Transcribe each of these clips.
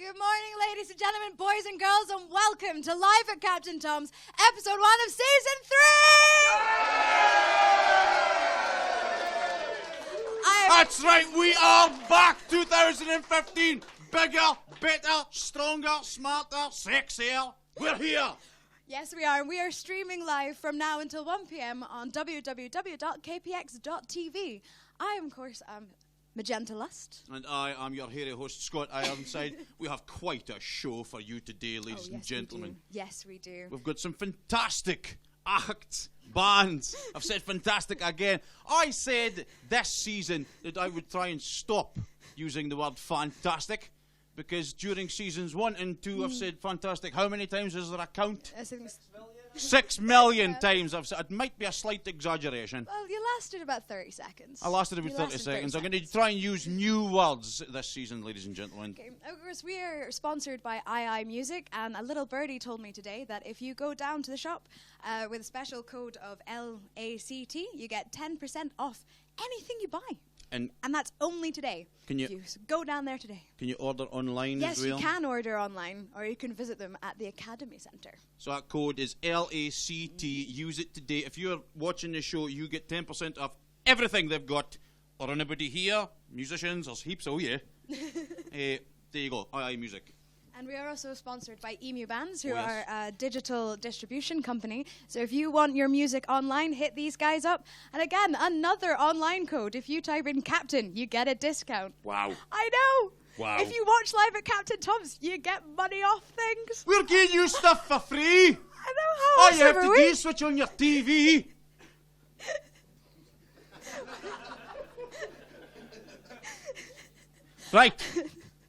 Good morning, ladies and gentlemen, boys and girls, and welcome to Live at Captain Tom's, episode 1 of season 3! That's right, we are back, 2015. Bigger, better, stronger, smarter, sexier. We're here. Yes, we are, and we are streaming live from now until 1 p.m. on www.kpx.tv. I am, of course, Magenta Lust. And I am your hairy host, Scott Ironside. We have quite a show for you today, ladies and gentlemen. Yes, we do. We've got some fantastic acts, bands. I've said fantastic again. I said this season that I would try and stop using the word fantastic, because during seasons 1 and 2 I've said fantastic. How many times is there a count? 6 million times I've said. It might be a slight exaggeration. Well, you lasted about 30 seconds. I lasted about 30 seconds. I'm going to try and use new words this season, ladies and gentlemen. Okay. Of course, we are sponsored by II Music, and a little birdie told me today that if you go down to the shop with a special code of LACT, you get 10% off anything you buy. And that's only today. Can you go down there today? Can you order online as well? Yes, you can order online, or you can visit them at the Academy Centre. So that code is LACT. Use it today. If you're watching the show, you get 10% off everything they've got. Or anybody here, musicians, there's heaps. Oh yeah. There you go. II Music. And we are also sponsored by Emu Bands, who are a digital distribution company. So if you want your music online, hit these guys up. And again, another online code. If you type in Captain, you get a discount. Wow. I know. Wow. If you watch Live at Captain Tom's, you get money off things. We're giving you stuff for free. I know. How all you have to do is switch on your TV. Right.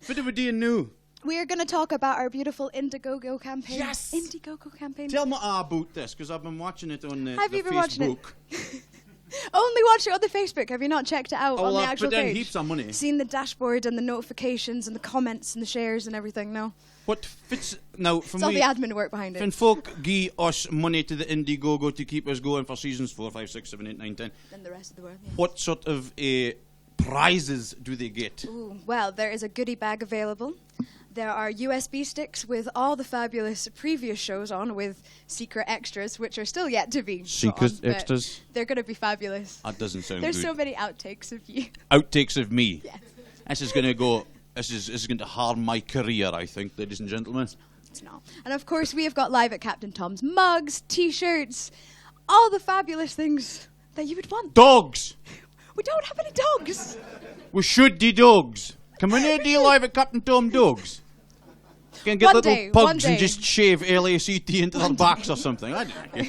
What are we doing now? We are going to talk about our beautiful Indiegogo campaign. Yes! Indiegogo campaign. Tell me about this, because I've been watching it on the Have you been watching Facebook. it? Only watch it on the Facebook. Have you not checked it out on the actual put in page? heaps of money. Seen the dashboard and the notifications and the comments and the shares and everything, no? What fits now from it's all the admin work behind it. When folk give us money to the Indiegogo to keep us going for seasons 4, 5, 6, 7, 8, 9, 10. And the rest of the world. Yeah. What sort of prizes do they get? Ooh, well, there is a goodie bag available. There are USB sticks with all the fabulous previous shows on, with secret extras, which are still yet to be secret extras. They're going to be fabulous. That doesn't sound There's good. so many outtakes of you. Outtakes of me. Yes. This is going to go. This is going to harm my career, I think, ladies and gentlemen. It's not. And of course, we have got Live at Captain Tom's mugs, T-shirts, all the fabulous things that you would want. Dogs. We don't have any dogs. We should do dogs. Can we not do Live at Captain Tom dogs? Can get little pugs and just shave LACT into their backs or something. I don't know.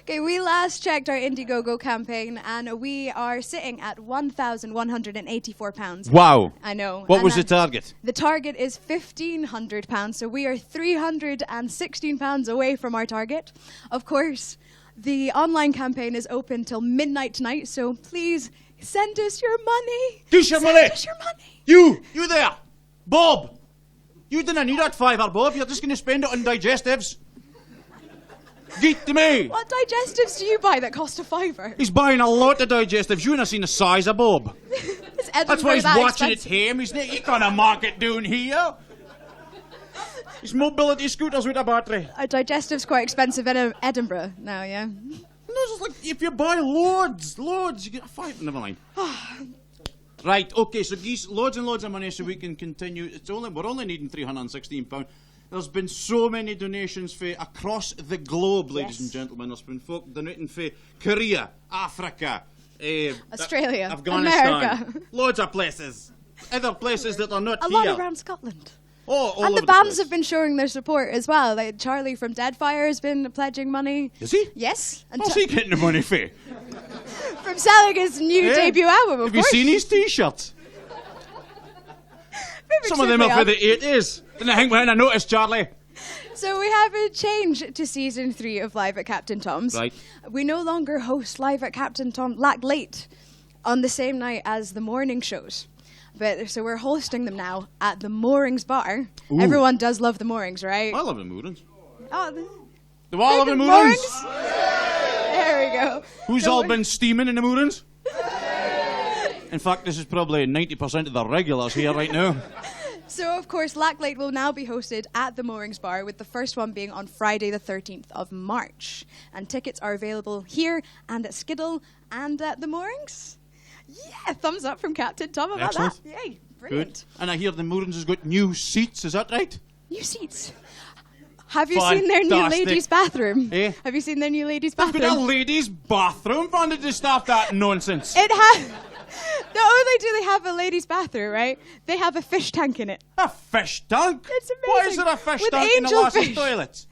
Okay, we last checked our Indiegogo campaign, and we are sitting at £1,184. Wow. I know. What was the target? The target is £1,500, so we are £316 away from our target. Of course, the online campaign is open till midnight tonight, so please send us your money. Send us your money. You there, Bob. You didn't need that $5, Bob. You're just going to spend it on digestives. Get to me. What digestives do you buy that cost a £5? He's buying a lot of digestives. You ain't seen the size of Bob. That's why he's watching it here. He can't market down here. His mobility scooters with a battery. Our digestive's quite expensive in Edinburgh now, yeah? No, it's just like if you buy loads, you get a $5. Never mind. Right, okay, so geese, loads and loads of money so we can continue. We're only needing £316. There's been so many donations for across the globe, ladies and gentlemen. There's been folk donating for Korea, Africa, Australia, Afghanistan, America. Loads of places. Other places that are not a here. lot around Scotland. All and over the bands place. have been showing their support as well. Like Charlie from Deadfire has been pledging money. Is he? Yes. And What's he getting the money for? From selling his new debut album, of Have course. you seen his T-shirts? Some of them are for the 80s. Didn't think when I noticed, Charlie. So we have a change to season 3 of Live at Captain Tom's. Right. We no longer host Live at Captain Tom late on the same night as the morning shows. So we're hosting them now at the Moorings Bar. Ooh. Everyone does love the Moorings, right? I love the Moorings. Oh, Do all love the Moorings? There we go. Who's all been steaming in the Moorings? In fact, this is probably 90% of the regulars here right now. So, of course, Lacklate will now be hosted at the Moorings Bar, with the first one being on Friday the 13th of March. And tickets are available here and at Skiddle and at the Moorings. Yeah, thumbs up from Captain Tom about Excellent. that. Yay, brilliant. Good. And I hear the Moorings has got new seats, is that right? New seats. Have you seen their new Fantastic. ladies' bathroom? Eh? Have you seen their new ladies' They've bathroom? got a ladies' bathroom? When did they start that nonsense? It has. Not only do they have a ladies' bathroom, right? They have a fish tank in it. A fish tank? It's amazing. Why is there a fish With tank in the angel lass's fish. toilet?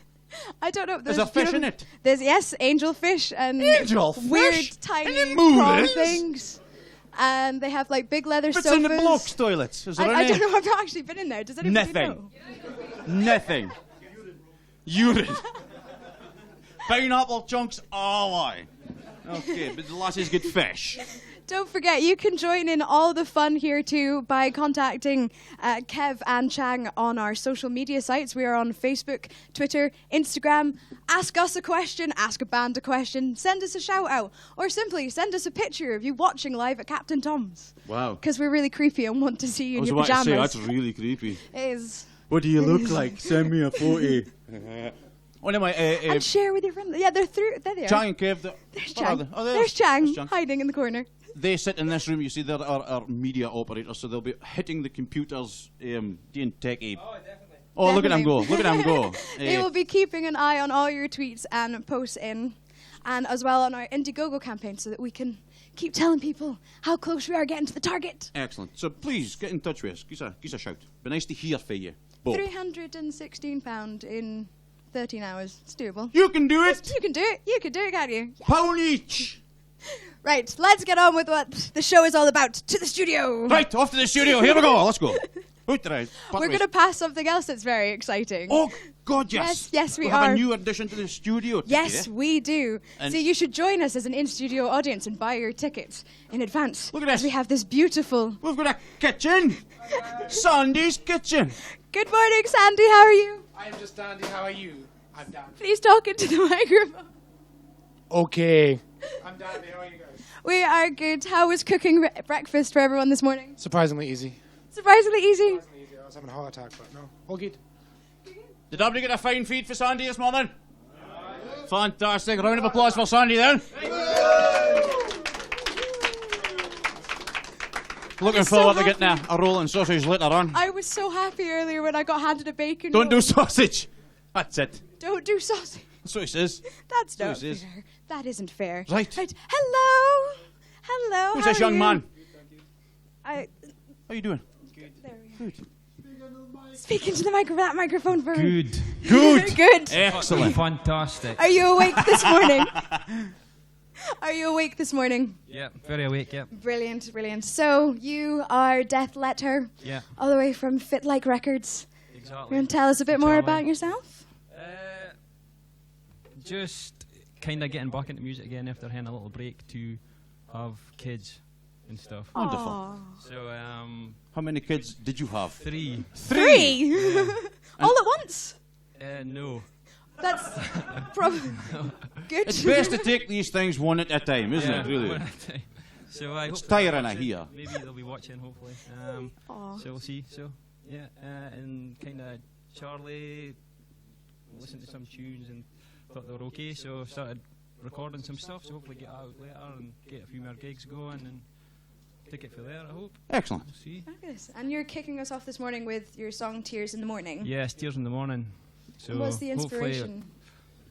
I don't know. There's a fish in it. There's, yes, angel fish and Angel weird fish? tiny In the prawn moorings? things. And they have like big leather What's sofas. in the blokes' toilets? Is there I any? don't know. I've not actually been in there. Does anybody Nothing. know? Nothing. Urine. Pineapple chunks all aye. Okay, but the lasses get fish. Don't forget, you can join in all the fun here too by contacting Kev and Chang on our social media sites. We are on Facebook, Twitter, Instagram. Ask us a question, ask a band a question, send us a shout out, or simply send us a picture of you watching live at Captain Tom's. Wow. Because we're really creepy and want to see you I in was your about to pajamas. say, that's really creepy. It is. What do you look like? Send me a photo. Anyway, And share with your friends. Yeah, they're through. There they are. Chang and Kev, There's what are Chang. they? Oh, There's Chang, There's Chang. hiding in the corner. They sit in this room. You see, they're our media operators, so they'll be hitting the computers, doing techie. Oh, definitely. Oh, look at them go! Look at them go! They will be keeping an eye on all your tweets and posts in, and as well on our Indiegogo campaign, so that we can keep telling people how close we are getting to the target. Excellent. So please get in touch with us. Give us a shout. Be nice to hear from you. Bob. £316 in 13 hours. It's doable. You can do it. You can do it. You can do it, can't you? Yeah. Pound each. Right, let's get on with what the show is all about. To the studio. Right, off to the studio. Here we go. Let's go. Out there. We're going to pass something else that's very exciting. Oh God, yes. Yes, we we'll have are. a new addition to the studio. Yes, today. we do. And So you should join us as an in-studio audience and buy your tickets in advance. Look at this. We have this beautiful... We've got a kitchen. Sandy's kitchen. Good morning, Sandy. How are you? I'm just Andy. How are you? I'm Dan. Please talk into the microphone. Okay. I'm Dandy. How are you guys? We are good. How was cooking breakfast for everyone this morning? Surprisingly easy. Surprisingly easy. Surprisingly easy. I was having a heart attack, but no. All good. Did everybody get a fine feed for Sandy this morning? Fantastic. Round of applause for Sandy then. Looking so forward to getting happy. a roll and sausage later on. I was so happy earlier when I got handed a bacon Don't roll. do sausage. That's it. Don't do sausage. That's what he says. That's So not it is. fair. That isn't fair. Right. Hello. Hello. Who's how this are young you? man? I, How you doing? there we go. Good. Speak into the that microphone for me. Good. Good. Good. Excellent. Fantastic. Are you awake this morning? Are you awake this morning? Yeah, very awake, yeah. Brilliant, brilliant. So you are Death Letter, Yeah, all the way from FitLike Records. You exactly. want to tell us a bit more about yourself? Just kind of getting back into music again after having a little break to have kids and stuff. Wonderful. Aw. So, How many kids did you have? 3. Three. All at once. No. That's probably good. It's best to take these things one at a time, isn't it? Really. one at a time. So I It's hope they'll be tiring, I watching. hear. Maybe they'll be watching, hopefully. Aw. So we'll see. So, yeah, and kind of Charlie listened to some tunes and thought they were okay, so started recording some stuff, so hopefully get out later and get a few more gigs going and take it from there, I hope. Excellent. We'll see. Fabulous. And you're kicking us off this morning with your song Tears in the Morning. Yeah, Tears in the Morning. So What's the hopefully- inspiration?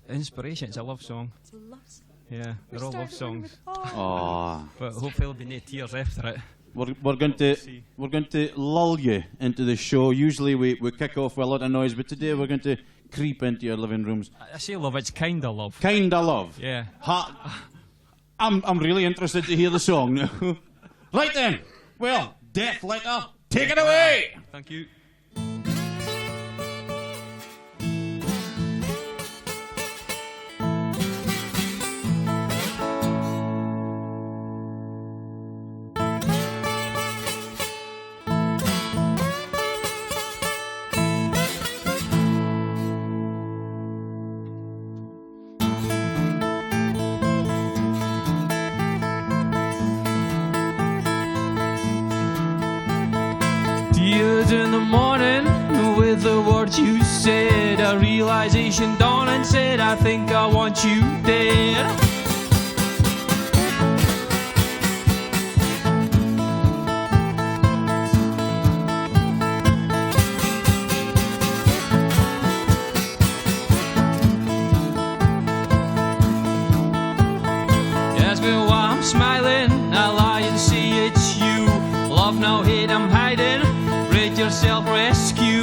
Inspiration, it's a love song. It's a love song. Yeah, they're all love songs. Aw. But hopefully there'll be no tears after it. We're going to See. lull you into the show. Usually we kick off with a lot of noise, but today we're going to creep into your living rooms. I say love, it's kinda love. Kinda love. Yeah. I'm really interested to hear the song now. Right then. Well, Death Letter, take it away. Thank you. tears in the morning with the words you said. A realization dawned and said, I think I want you dead. Ask me why I'm smiling, I lie and say it's you. Love now, hate, I'm hiding. Rate yourself, rescue.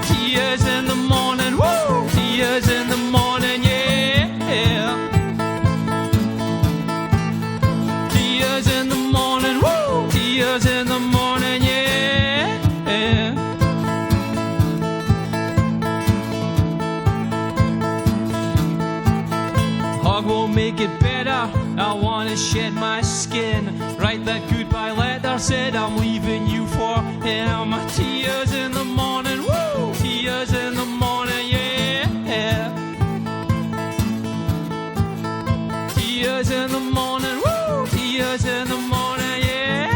Tears in the morning, woo! Tears in the morning, yeah. Tears in the morning, woo! Tears in the morning, yeah. Hug won't make it better. I wanna shed my skin. Write that goodbye letter, said I'm leaving you for him. Tears in the morning, woo! Tears in the morning, yeah. Tears in the morning, woo! Tears in the morning, yeah.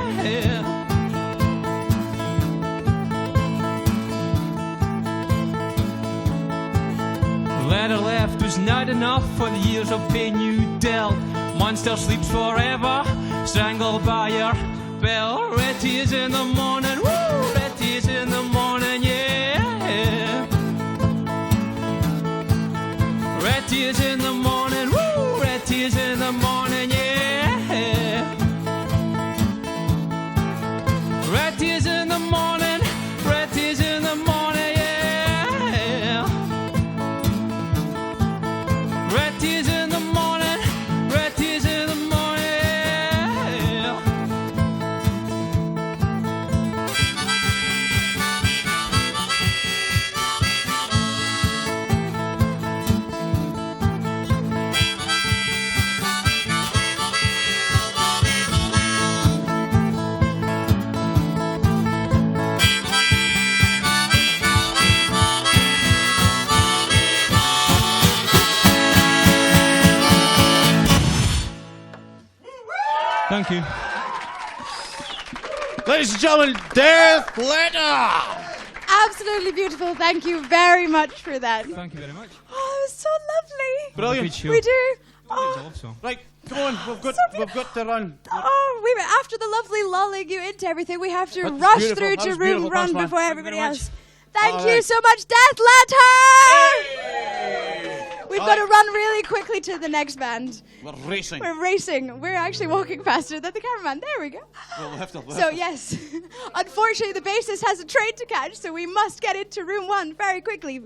Letter left was not enough for the years of pain you dealt. Monster sleeps forever, strangled by your bell. Red tears in the morning, woo! Red tears in the morning, yeah. Red tears in the morning, woo! Red tears in the morning, yeah. Red tears in the morning, red tears in the morning, yeah. Red tears in the morning, red tears in the morning, yeah. Thank you. Ladies and gentlemen, Death Letter! Absolutely beautiful. Thank you very much for that. Thank you very much. Oh, it was so lovely. Brilliant. Good show. We do. Good Oh, job, so. Right, come on, we've got to run. After the lovely lulling you into everything, we have to That's rush beautiful. through That to was room beautiful. run Thanks, man. before Thank you everybody very else. much. Thank All you right. so much, Death Letter! We've got to run really quickly to the next band. We're racing. We're racing. We're actually walking faster than the cameraman. There we go. We'll have to. So yes, unfortunately the bassist has a train to catch, so we must get into room 1 very quickly. Yay!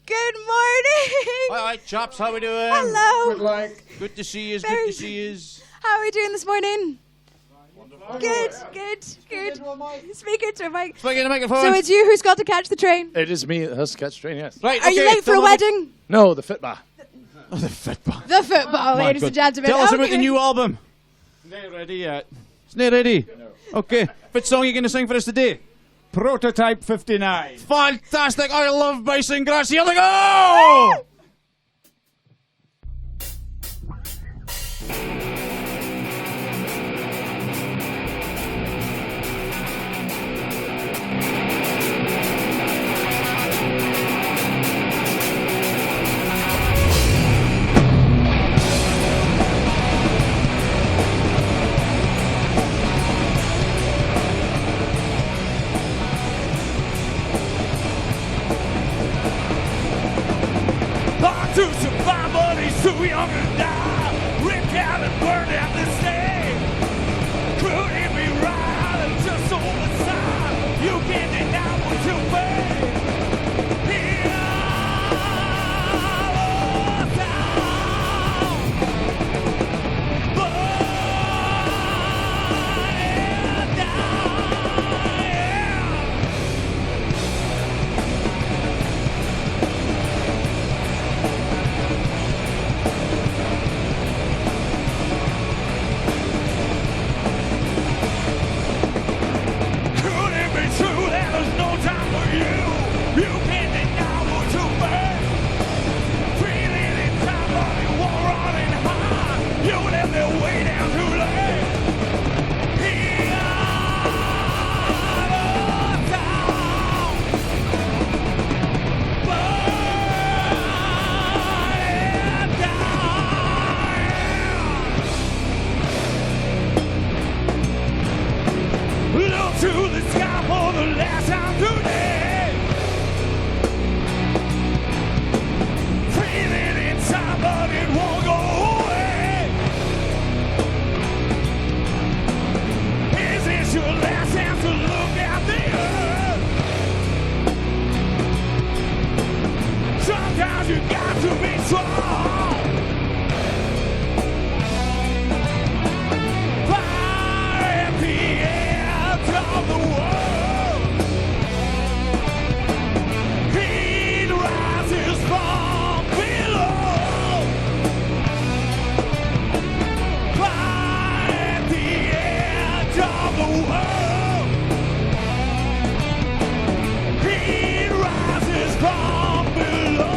Good morning. All right, chaps, how we doing? Hello. Good to see you. Very- Good to see you. How are we doing this morning? Good. Speak into a mic. Speaking the microphone. So it's you who's got to catch the train. It is me that has to catch train, yes. right, Are you late for a wedding? No, the fit bar. Oh, the fit bar. The football, My ladies God. and gentlemen. Tell us about Okay. the new album. It's not ready yet. It's not ready? No. Okay. What song are you going to sing for us today? Prototype 59. Fantastic. I love Bisongrass. Here we go! to the sky for the last time today. Feeling inside, but it won't go away. Is this your last chance to look at the earth? Sometimes you got to be strong. Of the world, heat rises from below. Fire at the edge of the world, heat rises from below.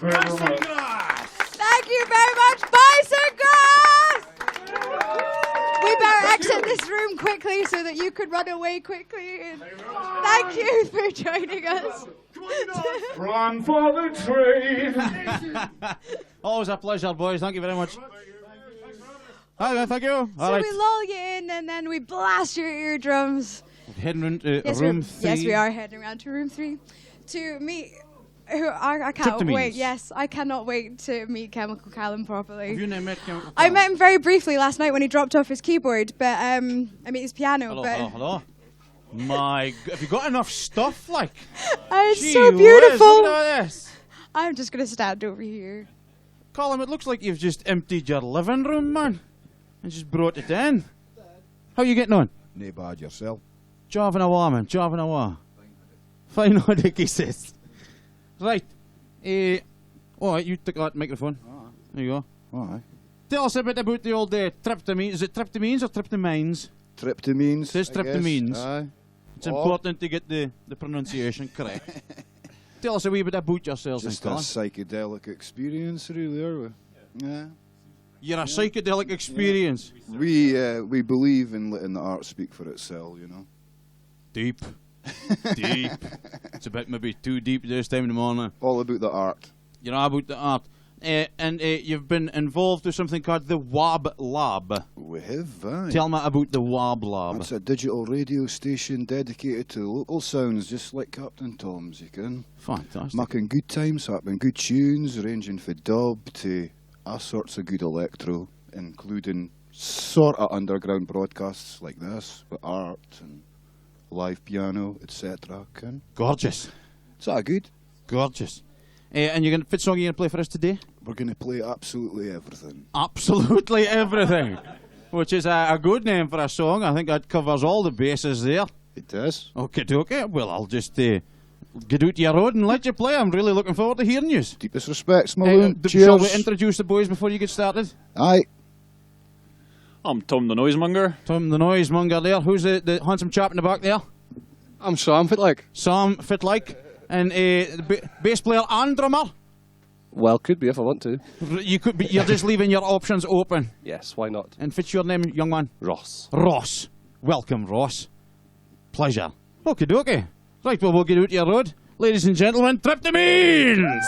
Bisongrass! Thank you very much, Bisongrass! We better exit this room quickly so that you could run away quickly. And thank you for joining us. Run for the train. Always a pleasure, boys. Thank you very much. Hi, thank you. So All right. we lull you in and then we blast your eardrums. Heading round to Yes, room 3. Yes, we are heading around to room 3 to meet. I can't Tryptamines. wait. Yes, I cannot wait to meet Chemical Callum properly. Have you now met Chemical I Callum? met him very briefly last night when he dropped off his keyboard, but I mean his piano. Hello, but hello. My, have you got enough stuff? Like, it's gee so whiz, beautiful. look at all this. I'm just gonna stand over here. Colin, it looks like you've just emptied your living room, man, and just brought it in. How you getting on? No bad yourself. Jovin awa, man. Jovin awa. Fine, what he says. Right. Alright, you take that microphone. Alright. There you go. Alright. Tell us a bit about the old Tryptamines. Is it Tryptamines or Tryptamines? Tryptamines. Says I guess. Tryptamines. Aye. It's important to get the pronunciation correct. Tell us a wee bit about yourselves. Just a psychedelic experience, really, are we? Yeah. You're a psychedelic experience. We believe in letting the art speak for itself, you know. Deep. Deep. It's a bit maybe too deep this time in the morning. All about the art. You know about the art. And you've been involved with something called the WAB Lab. We have, aye. Tell me about the WAB Lab. It's a digital radio station dedicated to local sounds, just like Captain Tom's, you can. Fantastic. Making good times, happening good tunes, ranging from dub to all sorts of good electro, including sort of underground broadcasts like this, with art and live piano, etc. Gorgeous. Is that good? Gorgeous. And you're gonna fit song you're gonna play for us today? We're going to play absolutely everything. Absolutely everything. Which is a good name for a song. I think that covers all the bases there. It does. Okay. Well, I'll just get out to your road and let you play. I'm really looking forward to hearing you. Deepest respects, Malone. Cheers. Shall we introduce the boys before you get started? Aye. I'm Tom the Noisemonger. Tom the Noisemonger there. Who's the handsome chap in the back there? I'm Sam FitLike. Sam FitLike. And the bass player and drummer? Well, could be if I want to. You could be. You're just leaving your options open. Yes, why not? And fits your name, young man? Ross. Ross. Welcome, Ross. Pleasure. Okay. Right, well, we'll get out to your road. Ladies and gentlemen, Tryptamines!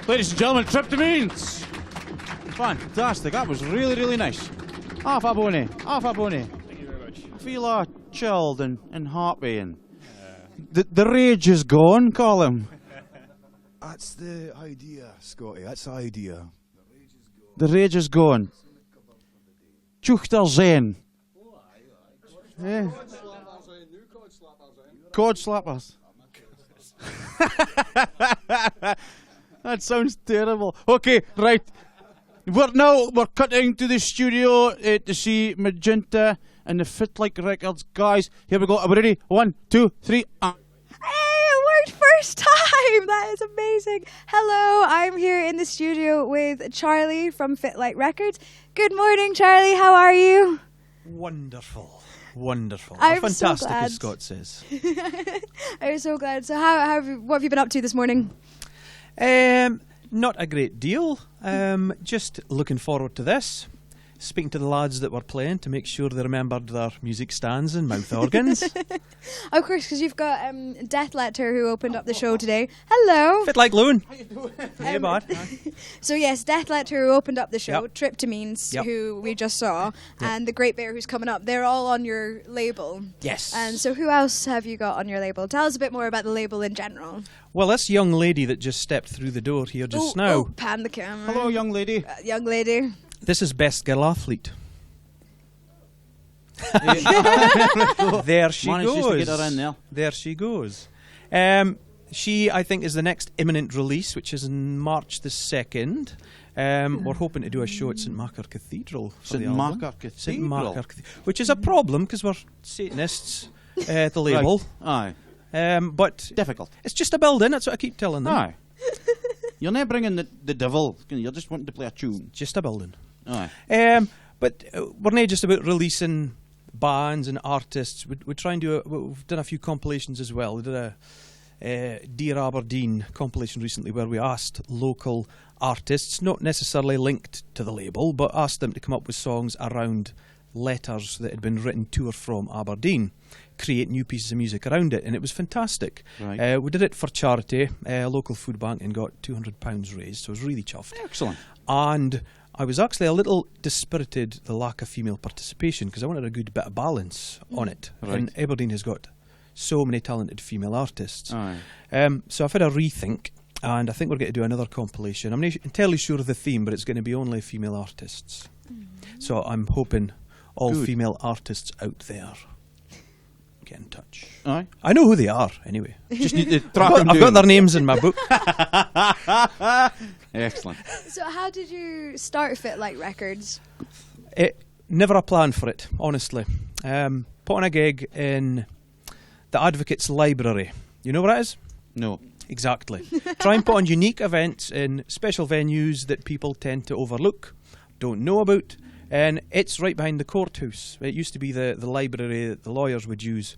Ladies and gentlemen, Tryptamines. Fantastic. That was really, really nice. Half a bony. Half a bony. Thank you very much. Feel chilled and happy and the rage is gone, Colin. That's the idea, Scotty. That's the idea. The rage is gone. Chuchter zijn. Yeah. Cod slappers. That sounds terrible. Okay, right. We're cutting to the studio to see Magenta and the FitLike Records guys. Here we go. Are we ready? 1, 2, 3. Hey, it worked first time! That is amazing. Hello, I'm here in the studio with Charlie from FitLike Records. Good morning, Charlie. How are you? Wonderful. Wonderful. I'm Fantastic, so glad. as Scott says. I'm so glad. So what have you been up to this morning? Not a great deal. Just looking forward to this. Speaking to the lads that were playing to make sure they remembered their music stands and mouth organs. Of course, because you've got Death Letter who opened up the show today. Hello. FitLike Loon. How you doing? Hey, bud. So yes, Death Letter who opened up the show, Yep. Tryptamines Yep. who we just saw, and the Great Bear who's coming up. They're all on your label. Yes. And so who else have you got on your label? Tell us a bit more about the label in general. Well, this young lady that just stepped through the door here just now. Oh, pan the camera. Hello, young lady. Young lady. This is Best Girl Athlete. There she Manages goes. to get her in there. There she goes. She, I think, is the next imminent release, which is in March the 2nd. We're hoping to do a show at St Macar Cathedral for St the album. Macar Cathedral. St Macar Cathedral, which is a problem because we're Satanists at the label. Right. Aye. But Difficult. it's just a building. That's what I keep telling them. Aye. You're not bringing the devil. You're just wanting to play a tune. Just a building. Aye. But we're not just about releasing bands and artists. We try and we've done a few compilations as well. We did a Dear Aberdeen compilation recently where we asked local artists, not necessarily linked to the label, but asked them to come up with songs around letters that had been written to or from Aberdeen, create new pieces of music around it, and it was fantastic. Right. We did it for charity, a local food bank, and got £200 raised, so I was really chuffed. Excellent. And I was actually a little dispirited the lack of female participation because I wanted a good bit of balance on it. Right. And Aberdeen has got so many talented female artists. Aye. So I've had a rethink, and I think we're going to do another compilation. I'm not entirely sure of the theme, but it's going to be only female artists. So I'm hoping all Good. female artists out there get in touch. Aye. I know who they are, anyway. Just need to track them I've got their names in my book. Excellent. So how did you start FitLike Records? Never a plan for it, honestly. Put on a gig in the Advocates Library. You know where it is? No. Exactly. Try and put on unique events in special venues that people tend to overlook, don't know about, and it's right behind the courthouse. It used to be the library that the lawyers would use,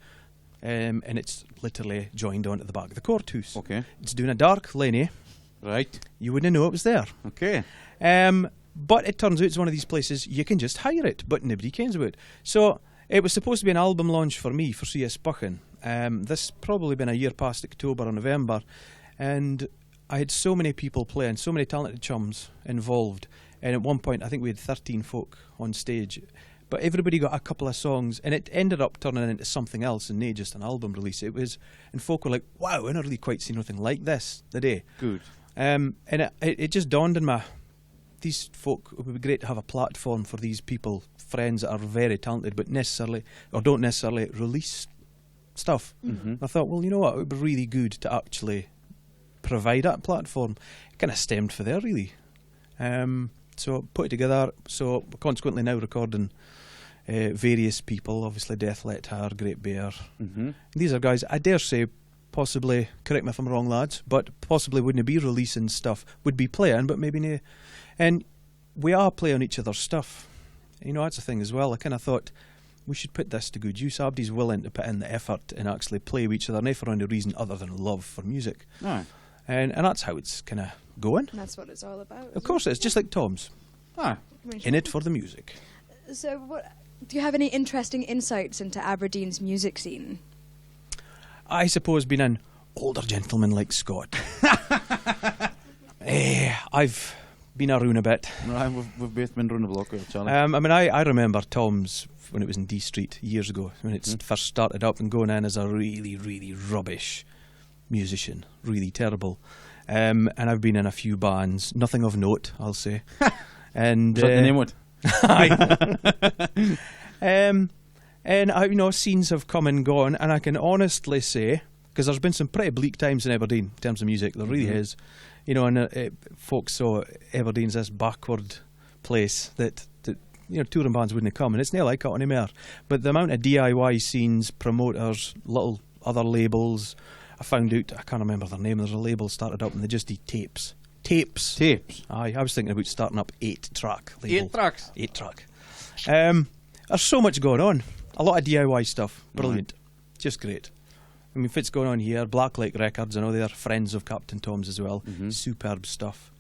and it's literally joined on at the back of the courthouse. Okay. It's doing a dark laney. Right. You wouldn't know it was there. Okay. But it turns out it's one of these places you can just hire it, but nobody cares about it. So it was supposed to be an album launch for me, for C.S. Buchan. This probably been a year past October or November, and I had so many people playing, so many talented chums involved, and at one point I think we had 13 folk on stage, but everybody got a couple of songs, and it ended up turning into something else and not just an album release. It was, and folk were like, wow, I've not really quite seen anything like this today. Good. And it just dawned on me, these folk, it would be great to have a platform for these people, friends that are very talented but necessarily, or don't necessarily release stuff. Mm-hmm. I thought, well, you know what, it would be really good to actually provide that platform. It kind of stemmed for there, really. So put it together, so we're consequently now recording various people, obviously Death Letter, Great Bear. Mm-hmm. These are guys, I dare say, possibly, correct me if I'm wrong, lads, but possibly wouldn't be releasing stuff, would be playing, but maybe no. And we are playing each other's stuff. You know, that's the thing as well. I kind of thought we should put this to good use. Somebody's willing to put in the effort and actually play with each other, not for any reason other than love for music. Aye. And that's how it's kind of going. That's what it's all about. Of course it is, just like Tom's. Aye. In it for the music. So do you have any interesting insights into Aberdeen's music scene? I suppose being an older gentleman like Scott, I've been around a bit. Right, we've both been round the block here, Charlie. I mean, I remember Tom's when it was in D Street years ago, when it first started up and going in as a really, really rubbish musician, really terrible. And I've been in a few bands, nothing of note, I'll say. And Is that the name of it? Aye. And scenes have come and gone, and I can honestly say, because there's been some pretty bleak times in Aberdeen in terms of music, there really is. And folks saw Aberdeen's this backward place that touring bands wouldn't come, and it's not like it anymore. But the amount of DIY scenes, promoters, little other labels, I found out, I can't remember their name, there's a label started up and they just did tapes. Tapes. Aye, I was thinking about starting up 8-track label. 8 tracks? 8-track. There's so much going on. A lot of DIY stuff. Brilliant. Just great. I mean, Fit's going on here. FitLike Records, I know they're friends of Captain Tom's as well. Superb stuff.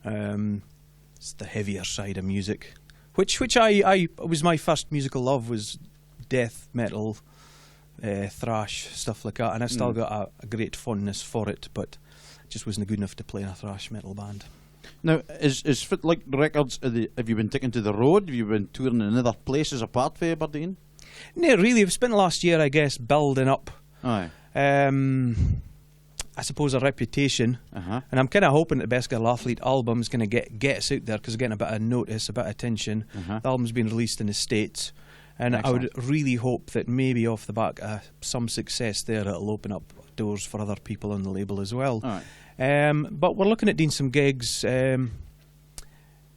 It's the heavier side of music. Which I was my first musical love, was death metal, thrash, stuff like that. And I still got a great fondness for it, but just wasn't good enough to play in a thrash metal band. Now, is FitLike Records, have you been taken to the road? Have you been touring in other places apart from Aberdeen? No, really. I've spent the last year, I guess, building up, Aye. I suppose, a reputation. And I'm kind of hoping that the Best Girl Athlete album's going to get us out there, because it's getting a bit of notice, a bit of attention. The album's been released in the States. And Excellent. I would really hope that maybe off the back of some success there, it'll open up doors for other people on the label as well. But we're looking at doing some gigs.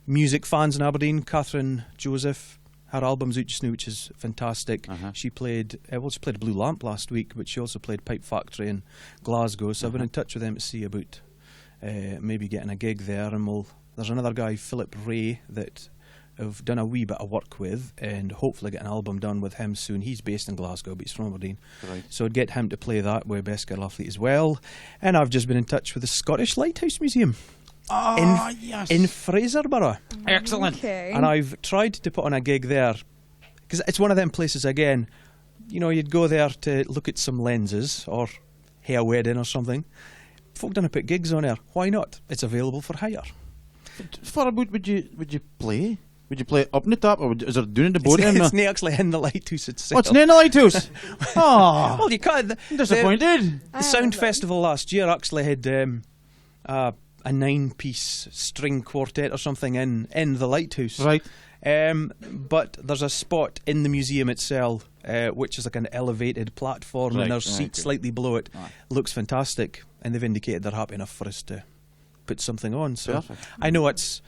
Music fans in Aberdeen, Catherine Joseph, her album's out just now, which is fantastic. She played Blue Lamp last week, but she also played Pipe Factory in Glasgow. So I've been in touch with them to see about maybe getting a gig there. And there's another guy, Philip Ray, that I've done a wee bit of work with, and hopefully get an album done with him soon. He's based in Glasgow, but he's from Aberdeen. So I'd get him to play that with Best Girl Athlete as well. And I've just been in touch with the Scottish Lighthouse Museum in Fraserburgh. Excellent. Okay. And I've tried to put on a gig there, because it's one of them places, again, you'd go there to look at some lenses or hair wedding or something. Folk don't put gigs on there. Why not? It's available for hire. Far about would you play? Would you play up in the top, or is it doing the boat? It's not actually in the lighthouse itself. What's in the lighthouse? Oh, well, you can't. I'm disappointed. The Sound Festival last year actually had a 9-piece string quartet or something in the lighthouse. Right. But there's a spot in the museum itself, which is like an elevated platform, and there's seats slightly below it. Looks fantastic, and they've indicated they're happy enough for us to put something on. So I know it's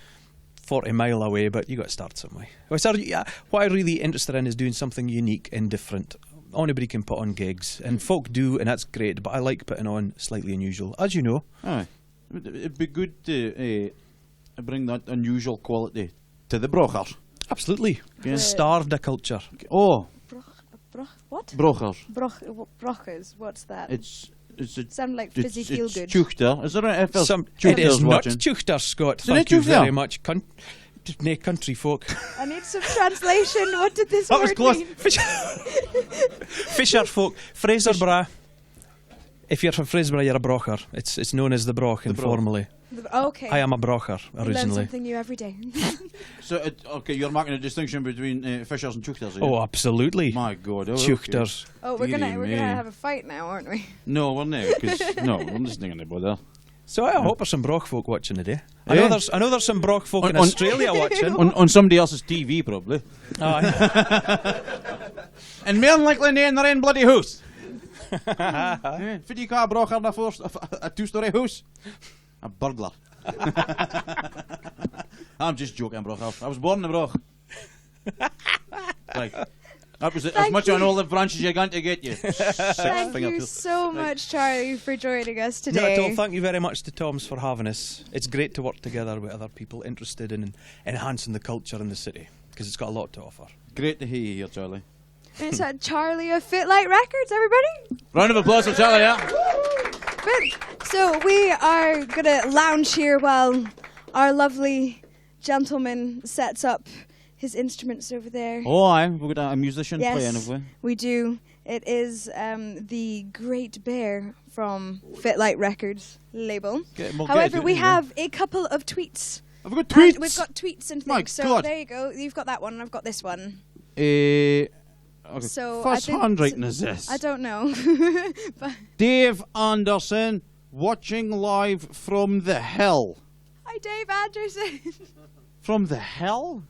40 mile away, but you got to start somewhere. What I'm really interested in is doing something unique and different. Anybody can put on gigs, and folk do, and that's great, but I like putting on slightly unusual, as you know. Aye. It'd be good to bring that unusual quality to the brochers. Absolutely. Yeah. Starved a culture. Oh. What? Brochers. Brochers. What's that? It's sound like fizzy feel good. It's Tjuchter. Is there it is not Tjuchter, Scott. Thank you very much. Nay, country folk. I need some translation. What did this That was word close. mean? Fisher folk. Fraserburgh. If you're from Fraserburgh, you're a brocher. It's known as the broch informally. Okay. I am a brocher Learn originally. something new every day. So, you're marking a distinction between Fishers and Tjuchters. Oh, absolutely. My God. Tjuchters. Oh, we're gonna have a fight now, aren't we? No, we're not. Because we're not singing about that. So I hope there's some broch folk watching today. I know there's some broch folk in Australia watching. On somebody else's TV, probably. And more likely in their own bloody house. Vind je een brocher daarvoor? A 2-story house? A burglar. I'm just joking, brocher. I was born in a broch. Right. That was as much on all the branches you're going to get you. Thank you so much, Charlie, for joining us today. Not at all. Thank you very much to Tom's for having us. It's great to work together with other people interested in enhancing the culture in the city, because it's got a lot to offer. Great to hear you here, Charlie. It's Charlie of FitLike Records, everybody. Round of applause for Charlie, yeah? So we are going to lounge here while our lovely gentleman sets up his instruments over there. Oh, aye. We've got a musician Yes, playing, have we? we do. It is the Great Bear from FitLike Records label. However, we have a couple of tweets. Have we got tweets? And we've got tweets and things. My so God. there you go. You've got that one, and I've got this one. Okay. So First I think handwriting is this? I don't know. But Dave Anderson, watching live from the hill. hi, Dave Anderson. From the hill?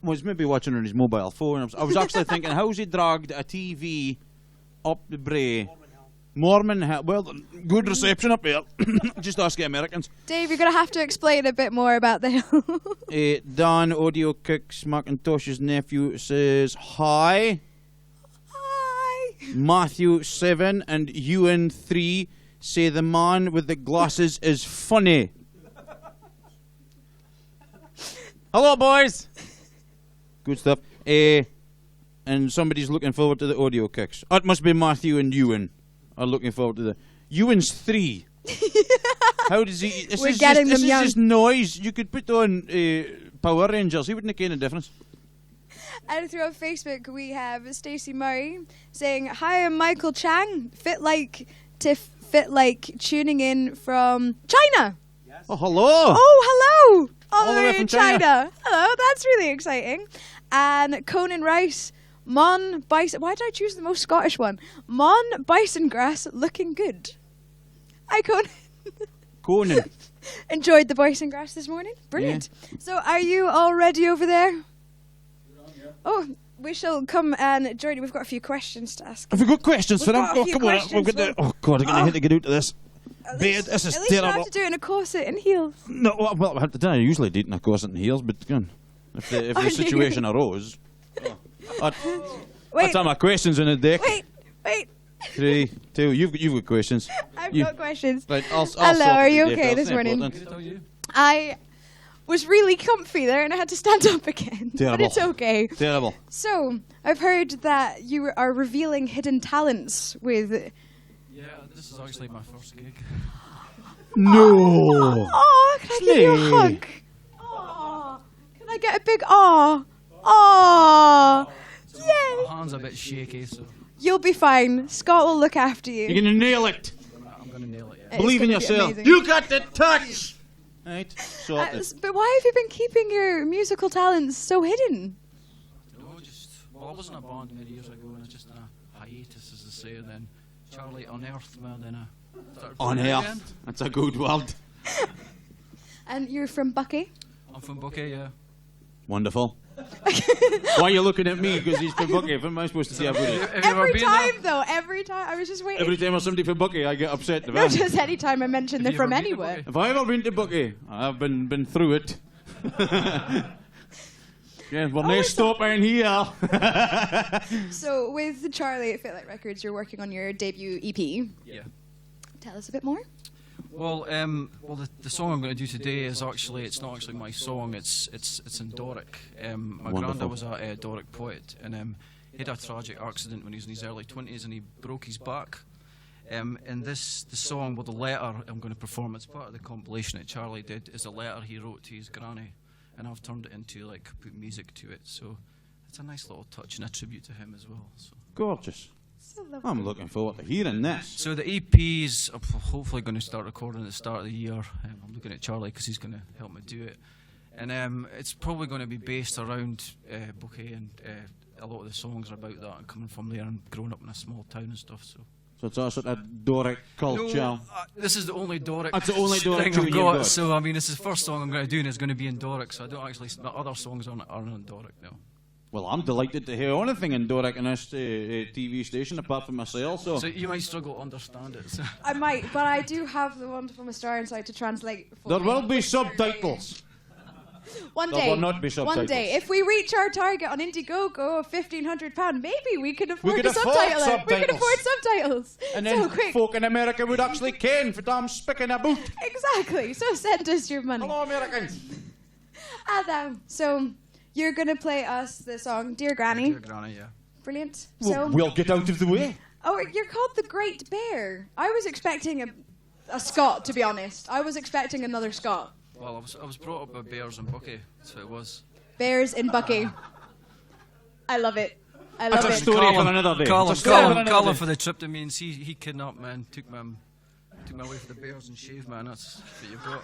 Was maybe watching on his mobile phone. I was actually thinking, how's he dragged a TV up the brae? Mormon Hill. Well, good reception up here. Just ask the Americans. Dave, you're going to have to explain a bit more about the hill. Dan Audiokicks, Macintosh's nephew, says hi. Hi. Matthew 7 and Ewan 3 say the man with the glasses is funny. Hello, boys. Good stuff. And somebody's looking forward to the Audiokicks. It must be Matthew and Ewan are looking forward to the... Ewan's 3. How does he... This We're is getting just, them this young. is just noise. You could put on Power Rangers. He wouldn't have any difference. And through Facebook, we have Stacey Murray saying, hi, I'm Michael Chang. FitLike tuning in from China. Oh, hello. Oh, hello. All the the way way from in China. Hello, that's really exciting. And Conan Rice, Mon Bison. Why did I choose the most Scottish one? Mon Bisongrass looking good. Hi, Conan. Conan. Enjoyed the Bisongrass this morning. Brilliant. So, are you all ready over there? Oh, we shall come and join you. We've got a few questions to ask. Have we got questions for We've him? got a Oh, few come on. questions We've got the, oh, God, I'm going to have to get out of this. At Bed, least- this is At least you don't terrible. have to do it in a corset and heels. No, well, I usually do it in a corset and heels, but go on. If the situation arose. Wait, That's all my questions in the deck. wait. 3, 2, you've got questions. I've You- got questions. Right, I'll Hello, sort are it you out, okay Dave. this That's morning? important. I was really comfy there and I had to stand up again. Terrible. But it's okay. Terrible. So, I've heard that you are revealing hidden talents with... Yeah, this is actually my first gig. No. Oh, can I give you a Slay. hug? Oh, can I get a big aw? Oh, yay. My hand's a bit shaky, so You'll be fine. Scott will look after you. You're going to nail it. I'm going to nail it, yeah. It's Believe in gonna be yourself. amazing. You got the touch. Right, sorted. But why have you been keeping your musical talents so hidden? No, well, I was in a band many years ago and I was just in a hiatus, as they say, and then Charlie unearthed me and then I started On playing air. again. That's a good word. And you're from Bucky? I'm from Bucky, yeah. Wonderful. Why are you looking at me? Because he's from Bucky. If am I supposed to say about it? Have you ever Every been time, there? though. Every time. I was just waiting. Every time there's somebody from Bucky, I get upset. No, just any time I mention Have they're you from ever been to anywhere. Bucky? Have I ever been to Bucky? I've been through it. Yeah, we'll never stop in here. So, with Charlie at FitLike Records, you're working on your debut EP. Yeah. Tell us a bit more. Well, the song I'm going to do today is actually, it's not actually my song, it's in Doric. My Wonderful. granddad was a Doric poet, and he had a tragic accident when he was in his early 20s and he broke his back. And the song, well, the letter I'm going to perform, it's part of the compilation that Charlie did, is a letter he wrote to his granny, and I've turned it into, like, put music to it, so it's a nice little touch and a tribute to him as well. So. Gorgeous. So lovely. I'm looking forward to hearing this. So the EP is hopefully going to start recording at the start of the year. I'm looking at Charlie because he's going to help me do it. And it's probably going to be based around Bucky, and a lot of the songs are about that and coming from there and growing up in a small town and stuff. So So it's a sort of Doric culture. no, this is the only Doric That's the only Doric thing tune I've you've got. got. So I mean, this is the first song I'm going to do, and it's going to be in Doric. So I don't actually. My other songs aren't in Doric now. Well, I'm delighted to hear anything in Doric in this TV station, apart from myself. So, So you might struggle to understand it. So. I might, but I do have the wonderful Mr. Ironside to translate for there me. will be subtitles. One There day. will not be subtitles. One day. If we reach our target on Indiegogo of £1,500, maybe we can afford could to afford subtitle it. We can subtitles. afford subtitles. And so then quick. folk in America would actually ken for damn spicking a boot. Exactly. So send us your money. Hello, Americans. Adam. So you're going to play us the song Dear Granny. Dear Granny, yeah. Brilliant. Well, So, we'll get out of the way. oh, you're called the Great Bear. I was expecting a Scot, to be honest. I was expecting another Scot. Well, I was brought up by bears and Bucky, so it was. bears in Bucky. I love it. I love That's a it. story for another day. Call It's a story for him another day. for the Tryptamines. He kidnapped me and took me away for the bears and shaved man. That's what you've got.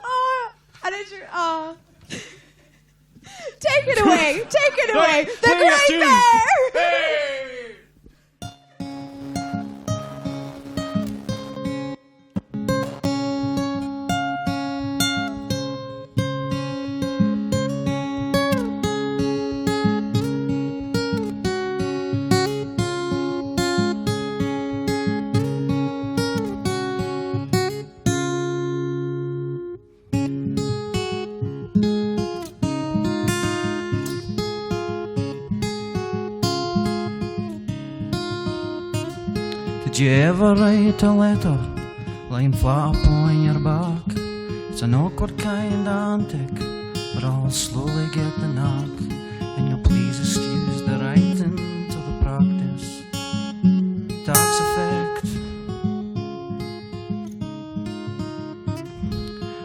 Oh, and it's your, oh. Take it away. Take it away. The play your Great tune. Bear. Hey! Did you ever write a letter lying flat upon your back? It's an awkward kind of antic, but I'll slowly get the knack. And you'll please excuse the writing till the practice takes effect.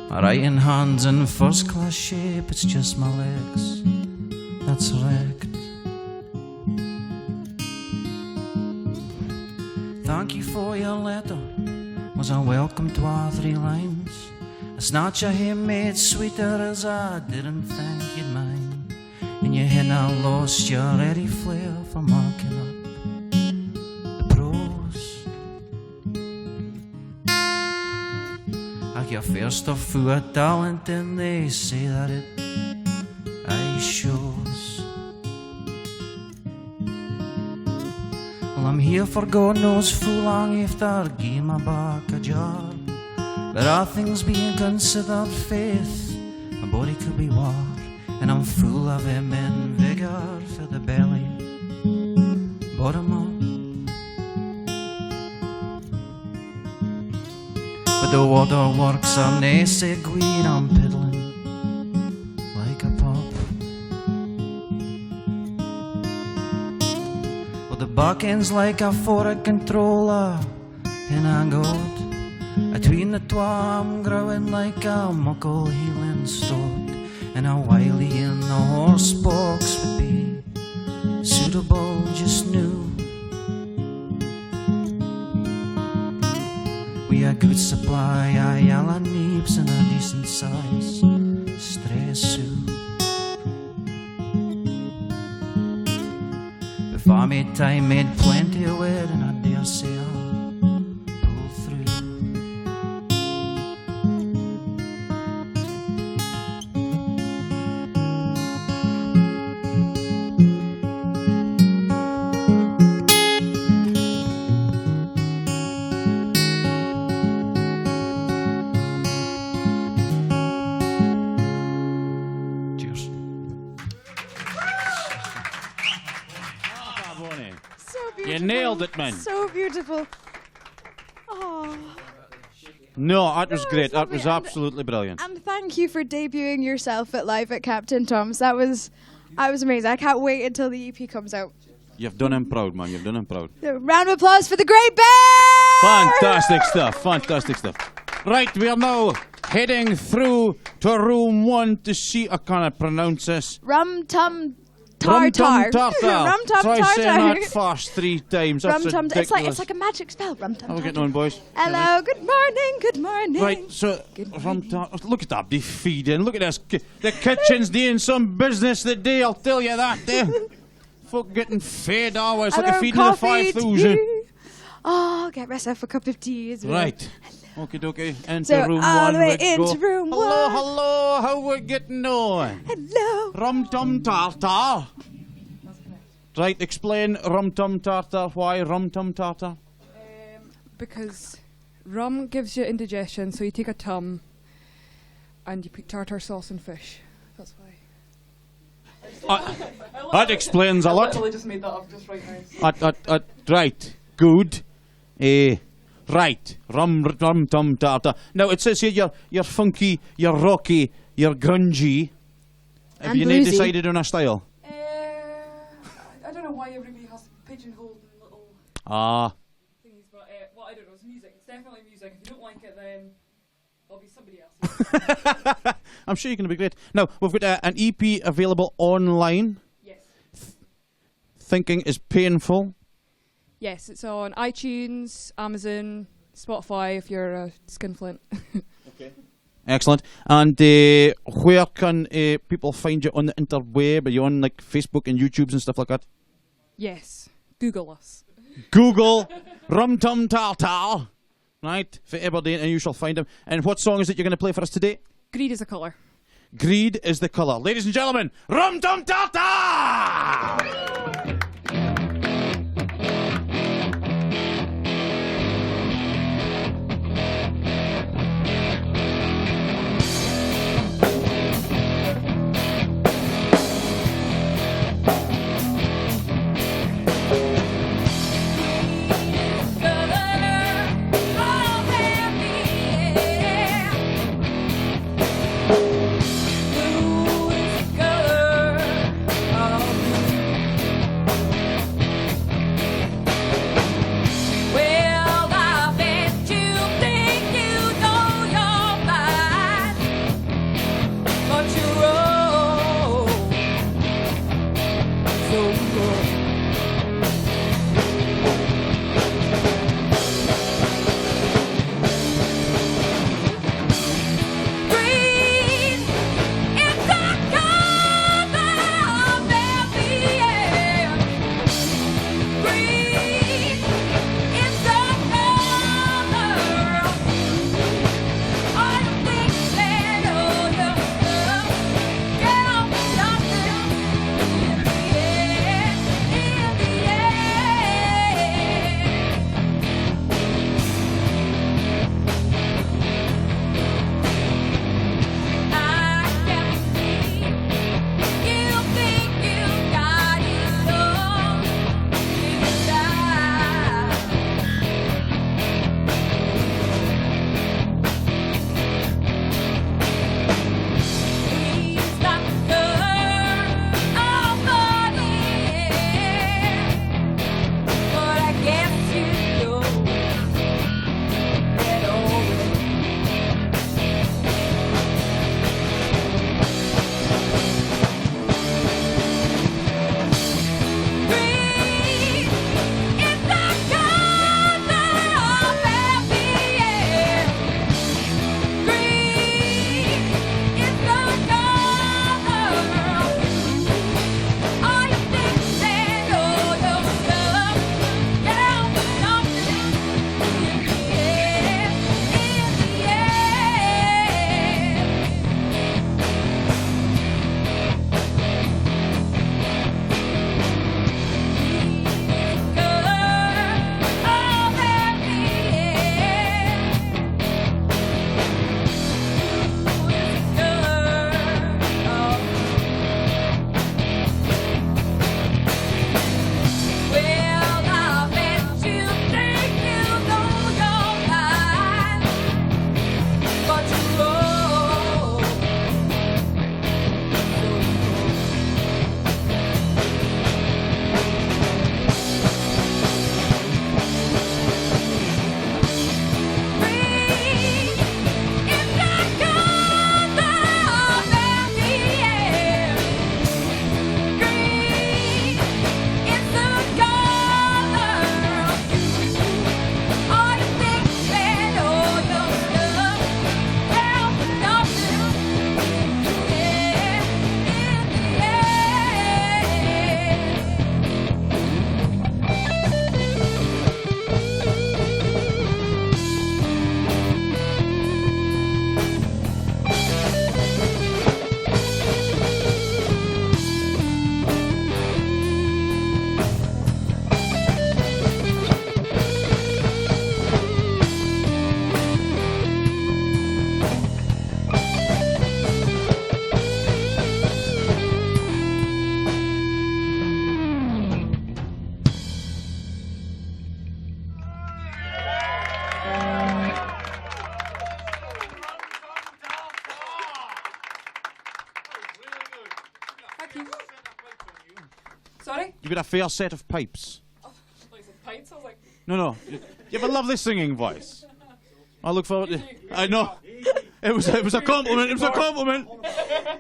My writing hand's in first class shape, it's just my legs that's wrecked. Thank you for your letter, was I welcome to our 3 lines? A snatch of him made sweeter as I didn't think you'd mind. And you hadn't lost your ready flair for marking up the prose. I get fair stuff full of talent and they say that it aye shows. Well, I'm here for God knows full long after give my back a jar. But all things being considered, faith, my body could be war. And I'm full of him and vigor for the belly, bottom up. But the waterworks are nae sae greed, I'm piddling like a pop. Well, the back end's like a forward controller in a god. Between the twa I'm growing like a muckle healing stock. And a wily in the horse box would be suitable just new. We a good supply of yellow neeps and a decent size stray suit. Before me time made plenty of it, and I dare say I'll pull through. Cheers. So You beautiful. nailed it, man. So beautiful. Oh. No, that was great. That lovely. was absolutely brilliant. And thank you for debuting yourself at live at Captain Tom's. That was amazing. I can't wait until the EP comes out. You've done him proud, man. You've done him proud. So, round of applause for the Great Bear! Fantastic stuff. Fantastic stuff. Right, we are now heading through to room 1 to see. I can't pronounce this. Rum Tum Rum Tartar. Tum Tartar. Rum Tum Try saying Tartar. that fast 3 times. That's Rum Tum. ridiculous. It's like a magic spell. Rum Tum. How are we getting Tartar. on, boys? Hello. Good morning. Good morning. Right, so Good Rum Tum. Look at that, be feeding. Look at this. The kitchen's doing some business today. I'll tell you that. Folk getting fed always like a Hello, feeding of coffee, 5,000. tea. Oh, get myself a cup of tea as well. Right. Okie dokie. Into So, room all 1. the way we go. into room Hello, 1. hello. How we getting on? Hello. Rum Tum Tartar. Right, explain Rum Tum Tartar. Why Rum Tum Tartar? Because rum gives you indigestion, so you take a tum and you put tartar sauce and fish. That's why. That explains a lot. literally just made that up just right now. Right, good. Right, Rum Tum Tartar. Now it says here you're funky, you're rocky, you're grungy. Have And you not bluesy. decided on a style? I don't know why everybody has pigeonholed in little Ah, thingies, but well, I don't know. It's music. It's definitely music. If you don't like it, then I'll be somebody else. I'm sure you're going to be great. Now, we've got an EP available online. Yes. Thinking is painful. Yes, it's on iTunes, Amazon, Spotify if you're a skinflint. Okay. Excellent. And where can people find you on the interweb? Are you on like Facebook and YouTubes and stuff like that? Yes, Google us. Google Rum Tum Tartar, right, for Aberdeen, and you shall find him. And what song is it you're going to play for us today? Greed is a colour. Greed is the colour. Ladies and gentlemen, Rum Tum Tartar! Sorry? You've got a fair set of pipes. Oh, like some pints? I was like... No. You have a lovely singing voice. I look forward to... I know. It was a compliment. It was a compliment.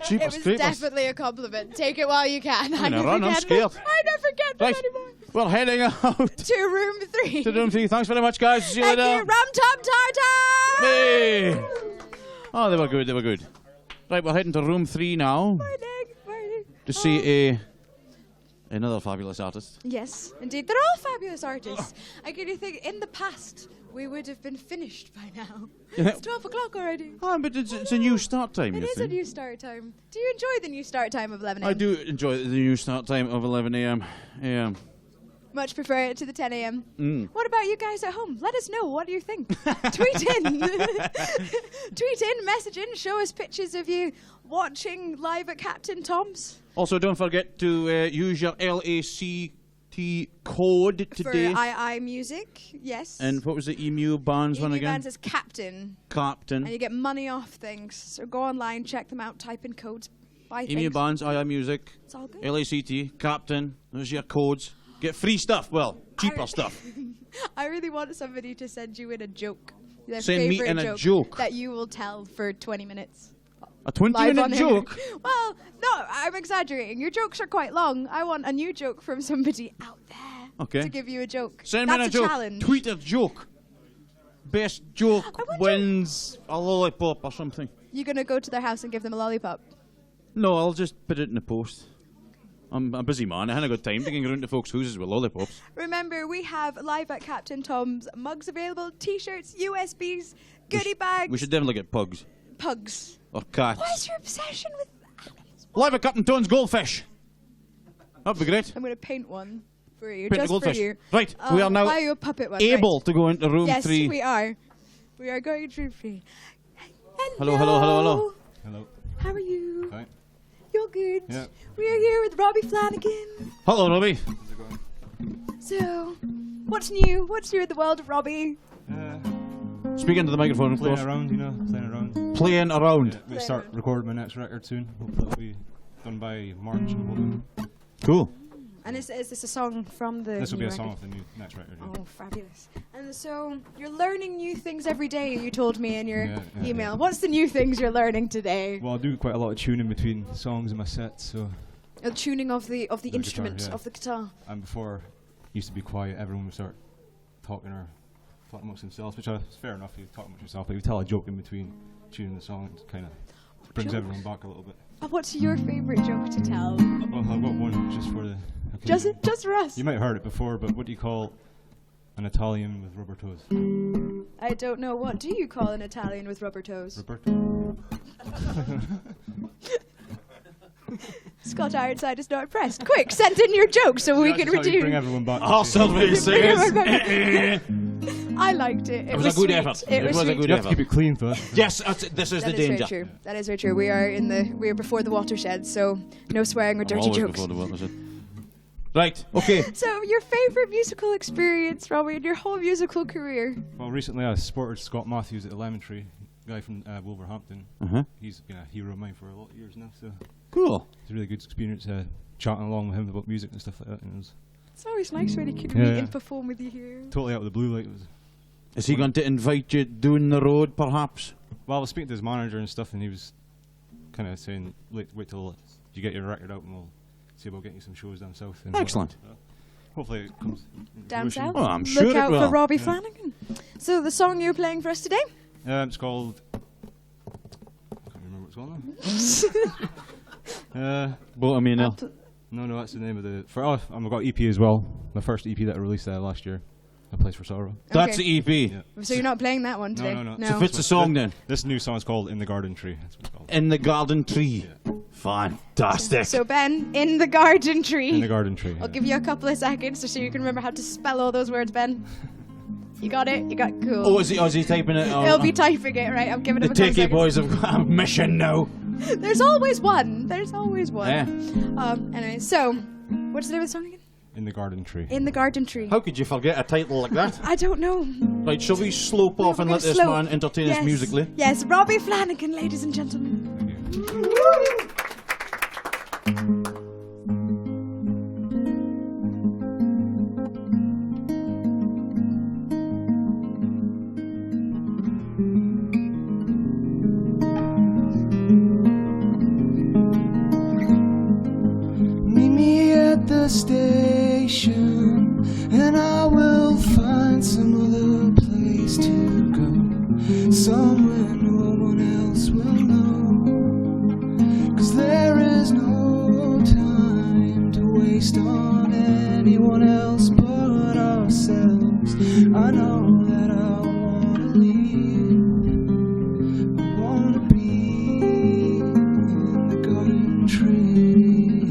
It was definitely a compliment. Take it while you can. I never I'm get scared. them. I never get them Right. anymore. We're heading out To room 3. to room 3. Thanks very much, guys. See you Thank later. you, Rum Tum Tartar. Hey. Oh, they were good. They were good. Right, we're heading to room 3 now Morning. to see another fabulous artist. Yes, indeed. They're all fabulous artists. I can think in the past we would have been finished by now. Yeah. It's 12 o'clock already. Oh, but it's a new start time. It you is a think? new start time. Do you enjoy the new start time of 11 a.m.? I do enjoy the new start time of 11 a.m. Much prefer it to the 10 a.m. What about you guys at home? Let us know. What do you think? Tweet in. Tweet in, message in, show us pictures of you watching live at Captain Tom's. Also, don't forget to use your LACT code today. For II Music, yes. And what was the Emu Bands one Emu again? Bands is Captain. Captain. And you get money off things. So go online, check them out, type in codes, buy Emu things. Bands, II Music, It's all good. LACT, Captain. Those are your codes. Get free stuff. Well, cheaper stuff. I really want somebody to send you in a joke. Their Send me favorite in a joke. that you will tell for 20 minutes. A Live 20-minute on air. joke? Well, no, I'm exaggerating. Your jokes are quite long. I want a new joke from somebody out there Okay. to give you a joke. Send me in That's a joke. challenge. Tweet a joke. Best joke wins a lollipop or something. You going to go to their house and give them a lollipop? No, I'll just put it in the post. I'm a busy man. I haven't got time to go around to folks' houses with lollipops. Remember, we have live at Captain Tom's mugs available, T-shirts, USBs, goodie bags, We should definitely get pugs. pugs. Or cats. What is your obsession with animals? Live at Captain Tom's Goldfish. That'd be great. I'm going to paint one for you, Paint the just for goldfish. you. Right, we are now buy you a puppet one. able right. to go into room Yes, 3. we are. We are going to room 3. Hello, hello, hello, hello. Hello. How are you? Fine. You're good. Yeah. We are here with Robbie Flanagan. Hello, Robbie. So, what's new? What's new in the world of Robbie? Speak into the microphone, of Playing course. around, you know, playing around. Playing around. Yeah, I'm going to start recording my next record soon. Hopefully it'll be done by March. I'm hoping. Cool. And is this a song from the This will be new a song record? of the new next record. Yeah. Oh, fabulous. And so, you're learning new things every day, you told me in your Yeah, email. yeah. What's the new things you're learning today? Well, I do quite a lot of tuning between songs in my sets, so. The tuning of the guitar, instrument, yeah. of the guitar. And before, used to be quiet. Everyone would start talking or talking amongst themselves, which is fair enough. You talk amongst yourself, but you tell a joke in between tuning the song. It kind of brings jokes. everyone back a little bit. What's your favourite joke to tell? Well, I've got one just for the occasion. Just for us. You might have heard it before, but what do you call an Italian with rubber toes? I don't know. What do you call an Italian with rubber toes? Roberto. Scott Ironside is not impressed. Quick, send in your joke so we can Bring redeem. everyone back. I'll certainly say it. I liked it. It was a good sweet. effort. It was a sweet. good You have to effort. keep it clean first. Yes, this is That the is danger. very true. That is very true. We are before the watershed, so no swearing or I'm dirty always jokes. before the watershed. Right, okay. So, your favourite musical experience, Robbie, in your whole musical career? Well, recently I supported Scott Matthews at the Lemon Tree, guy from Wolverhampton. Uh-huh. He's been a hero of mine for a lot of years now, so Cool. it's a really good experience chatting along with him about music and stuff like that. And it was It's always nice when he can Yeah, meet yeah. and perform with you here. totally out of the blue. Like it was. Is he going to invite you down the road, perhaps? Well, I was speaking to his manager and stuff, and he was kind of saying, "Wait till you get your record out, and we'll see about getting you some shows down south." And Excellent. hopefully it comes into Down fruition. south? Well, I'm sure Look it out will. for Robbie Flanagan. So, the song you're playing for us today? It's called. I can't remember what it's called now. Bottom email. No, that's the name of the. I've got EP as well. My first EP that I released last year. A Place for Sorrow. That's Okay. the EP. Yeah. So, you're not playing that one today? No. So what's the song then? This new song is called In the Garden Tree. That's what it's called. In the Garden Tree. Fantastic. So, Ben, in the garden tree. In the Garden Tree. I'll give you a couple of seconds so you can remember how to spell all those words, Ben. You got it? You got cool. Oh, is he typing it? He'll be typing it, right? I'm giving The him a couple Takey seconds. boys have got a mission now. There's always one. There's always one. Yeah. Anyway, so, what's the name of the song again? In the Garden Tree. In the garden tree. How could you forget a title like that? I don't know. Right, shall we slope off and We're let this slow. man entertain Yes. us musically? Yes, Robbie Flanagan, ladies and gentlemen. on anyone else but ourselves. I know that I wanna leave. I wanna be in the garden tree.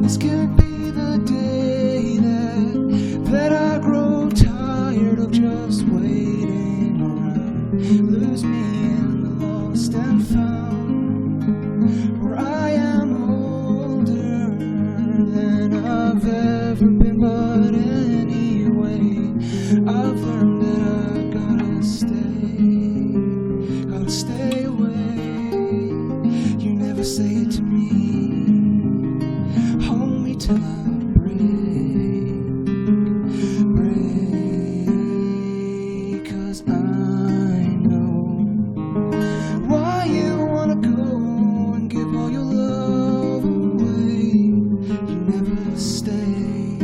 This could be the day that I grow tired of just waiting around. Lose me in the lost and found, where I am older than I've ever been. But anyway, I've learned that I gotta stay away. You never say it to me, hold me till I break, 'cause I know why you wanna go and give all your love away. You never stay.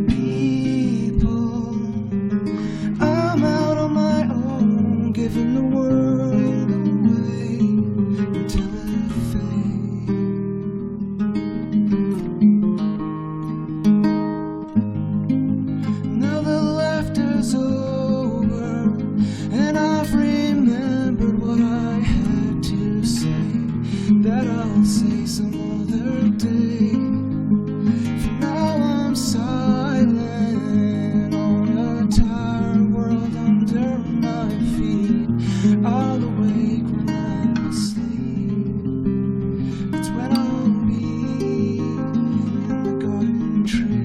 People, I'm out on my own, giving the world away until it fades. Now the laughter's over, and I've remembered what I had to say, that I'll say some other day. For now I'm silent on a tired world under my feet. I'll awake when I'm asleep. It's when I'll be in the garden tree.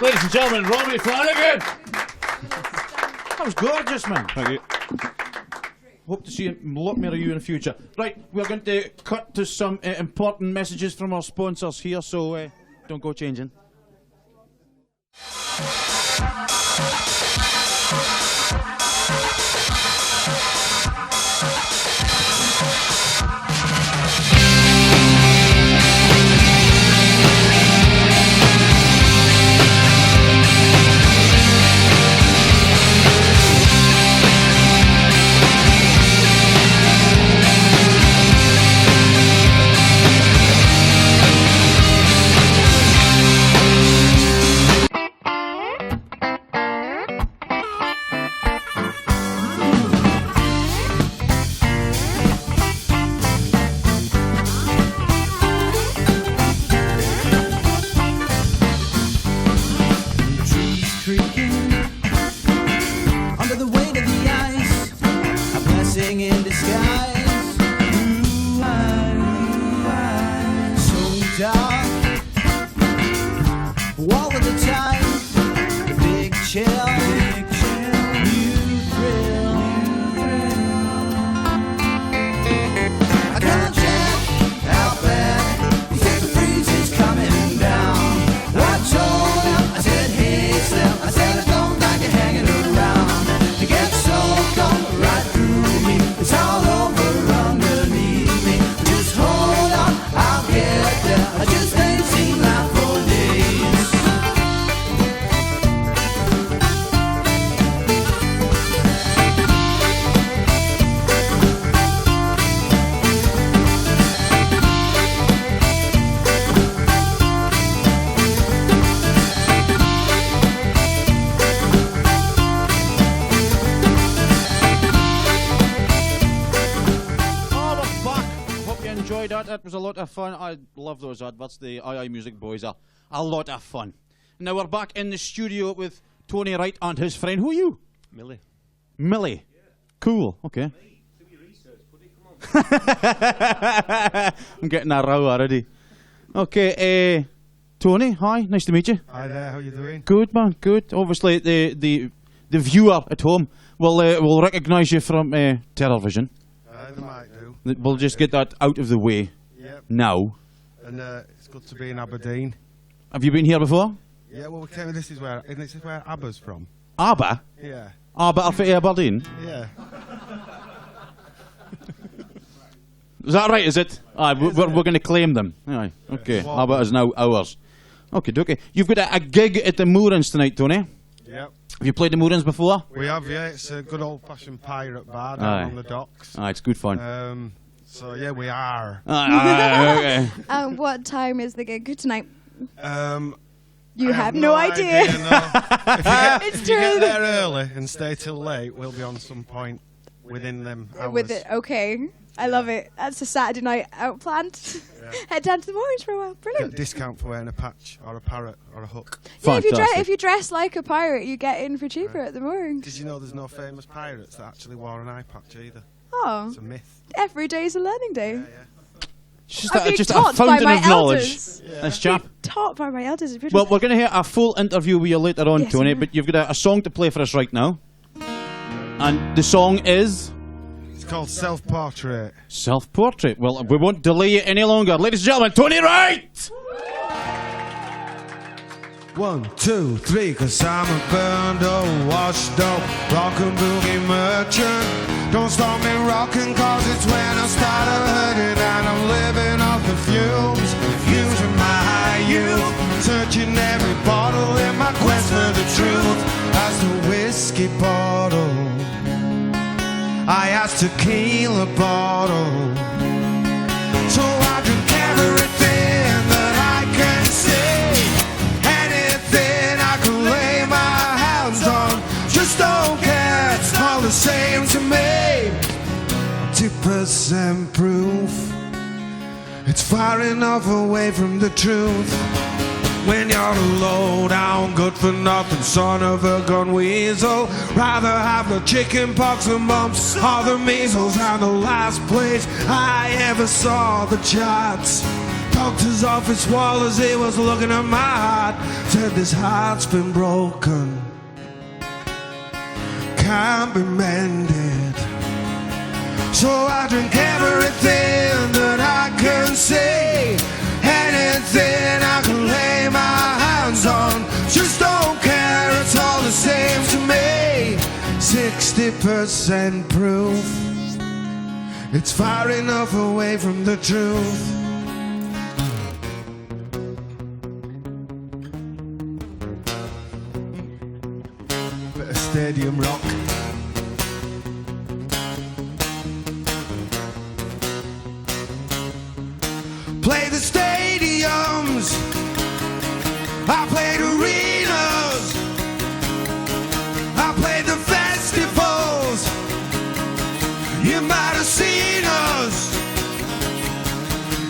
Ladies and gentlemen, Robbie Flanagan. That was gorgeous, man. Thank you. Hope to see a lot more of you in the future. Right, we're going to cut to some important messages from our sponsors here, so don't go changing. All of the time, the big chill. that was a lot of fun. I love those adverts. The II Music Boys are a lot of fun. Now we're back in the studio with Tony Wright and his friend. Who are you? Millie. Millie. Yeah. Cool. Okay. I'm getting a row already. Okay, Tony, hi, nice to meet you. Hi there, how you doing? Good, man, good. Obviously, the viewer at home will recognise you from television. They might do. We'll just get that out of the way now. And it's good to be in Aberdeen. Have you been here before? Yeah, well, this is where ABBA's from. ABBA? Yeah. ABBA are from Aberdeen? Yeah. Is that right, is it? We're going to claim them. Aye, okay. ABBA is now ours. Okay, okay. You've got a gig at the Moorings tonight, Tony? Yep. Have you played the Moorings before? We have, yeah. It's a good old-fashioned pirate bar down on the docks. It's good fun. So, yeah, we are. Okay. What time is the gig tonight? You have no idea. No. It's If you get true. there early and stay till late, we'll be on some point within them hours. With it, okay. I love it. That's a Saturday night out planned. Head down to the Moorings for a while. Brilliant. Get a discount for wearing a patch or a parrot or a hook. Yeah, if you dress like a pirate, you get in for cheaper at the Moorings. Did you know there's no famous pirates that actually wore an eye patch either? Oh. It's a myth. Every day's a learning day. Just I'm being just taught a by fountain my of knowledge. elders. This chap. Taught by my elders. It's Well, we're going to hear a full interview with you later on, Yes, Tony, sir. but you've got a song to play for us right now. And the song is? It's called Self-Portrait. Self-Portrait. Well, we won't delay it any longer. Ladies and gentlemen, Tony Wright! 1, 2, 3, 'cause I'm a burned up, washed up, rock and boogie merchant. Don't stop me rocking, 'cause it's when I start hurting and I'm living off the fumes, using my high youth, searching every bottle in my quest for the truth. As the whiskey bottle, I asked tequila bottle, so I drink everything that I can see, anything I can lay my hands on. Just don't care, it's all the same to me. 2% proof, it's far enough away from the truth. When you're a low-down, good-for-nothing son of a gun weasel, rather have the chicken pox and mumps or the measles. And the last place I ever saw the charts, doctor's office wall as he was looking at my heart, said this heart's been broken, can't be mended. So I drink everything that I can see, anything I can lay my hands on. Just don't care, it's all the same to me. 60% proof, it's far enough away from the truth. Bit of stadium rock. Play the stadiums, I played arenas, I played the festivals, you might have seen us.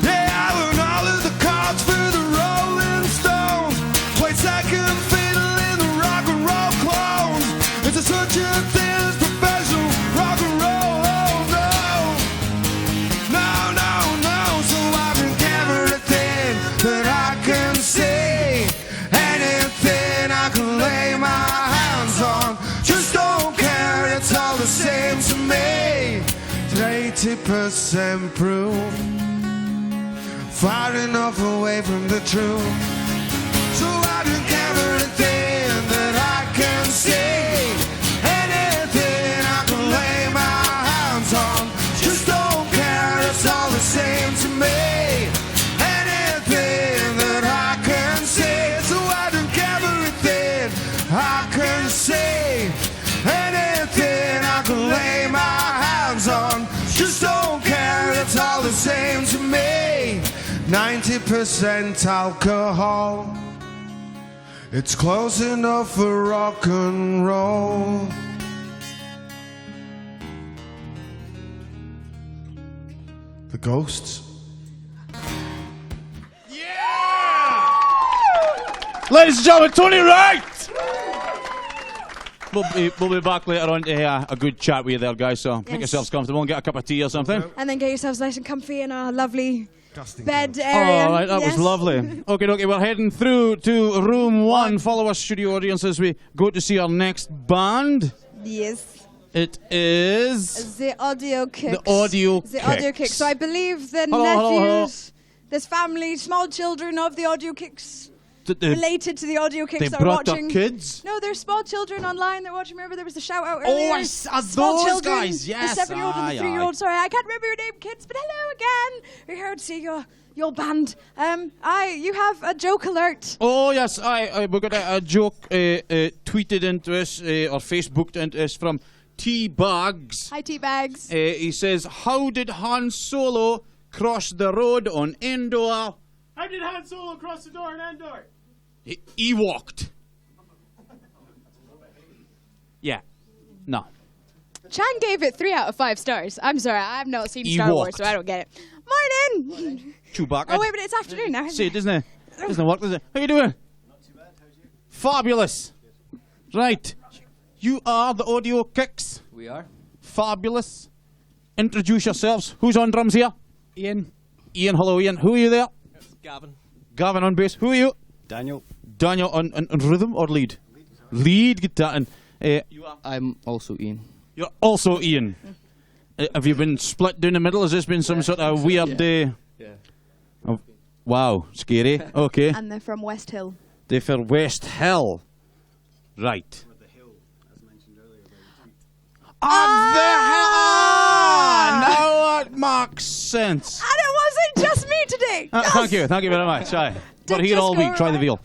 Yeah, I learned all of the chords for the Rolling Stones, played second fiddle in the rock and roll clones. Is there such a thing as professional rock and roll? Oh no, no, no, no. So I drink everything that I can see, anything I can lay my hands on. Just don't care, it's all the same to me. 80% proof, far enough away from the truth. So I drink everything that I can see, anything I can lay my hands on. Just don't care, it's all the same to me. Anything that I can see, so I drink everything I can see, anything I can lay my hands on. Just don't care, it's all the same to me. 90% alcohol, it's close enough for rock and roll. The ghosts Ladies and gentlemen, Tony Wright! We'll be back later on to have a good chat with you there, guys, so make yourselves comfortable and get a cup of tea or something. And then get yourselves nice and comfy in a lovely bed area. All right, that was lovely. Okay, we're heading through to room 1. Follow us, studio audience, as we go to see our next band. Yes. It is... The Audiokicks. The Audiokicks. The Audiokicks. So I believe the Hello. nephews, this family, small children of the Audiokicks, related to the Audiokicks They that are brought watching. their kids? No, they're small children online. They're watching. Remember, there was the shout out earlier. I Small those children, guys. Yes. The 7-year-old and the 3-year-old. Sorry, I can't remember your name, kids. But hello again. We're here to see your band. You have a joke alert. Oh yes, we got a joke tweeted into us or Facebooked into us from T-Bags. Hi, T-Bags. He says, "How did Han Solo cross the road on Endor?" How did Han Solo cross the door in Endor? He walked. Yeah. No. Chan gave it 3 out of 5 stars. I'm sorry, I've not seen Star Wars, so I don't get it. Morning! Chewbacca. Oh, wait, but it's afternoon now. See, it doesn't work, does it? How you doing? Not too bad, how's you? Fabulous. Right. You are the Audiokicks. We are. Fabulous. Introduce yourselves. Who's on drums here? Ian. Ian, hello Ian. Who are you there? Gavin. Gavin on bass. Who are you? Daniel. Daniel on rhythm or lead? Lead guitar. And you are? I'm also Ian. You're also Ian. Have you been split down the middle? Has this been some sort of weird day? Yeah. Oh, wow, scary. Okay. And they're from West Hill. They're from West Hill. Right. Now it makes sense. And it wasn't just me today. Thank you very much. We're here all week. Try the veal.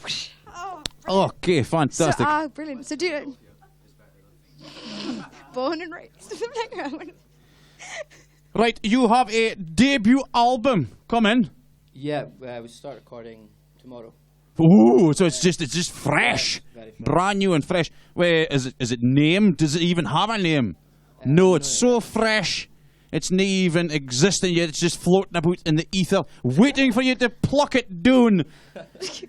Okay, fantastic. So, brilliant. So do you... Born and raised. Right, you have a debut album coming. Yeah, we start recording tomorrow. Ooh, so it's just fresh, very fresh. Brand new and fresh. Wait, is it named? Does it even have a name? No, it's so fresh. It's not even existing yet. It's just floating about in the ether, waiting for you to pluck it down.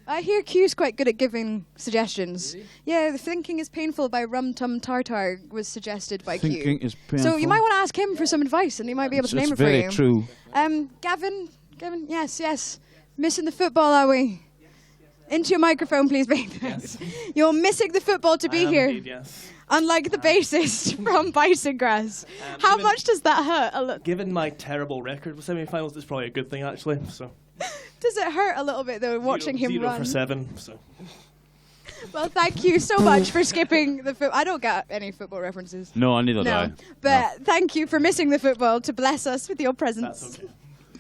I hear Q's quite good at giving suggestions. Really? Yeah, the Thinking is Painful by Rum Tum Tartar was suggested by Thinking Q. is painful. So you might want to ask him for some advice, and he might be able to name it for you. It's very true. Gavin, yes. Missing the football, are we? Into your microphone, please, babe. Yes. You're missing the football to be here. Indeed, yes. Unlike the bassist from Bisongrass. How much does that hurt? A little? Given my terrible record with semi-finals, it's probably a good thing, actually. So. Does it hurt a little bit, though, watching him 0 run? for 7, so. Well, thank you so much for skipping the football. I don't get any football references. No, neither do I. But thank you for missing the football to bless us with your presence. That's okay.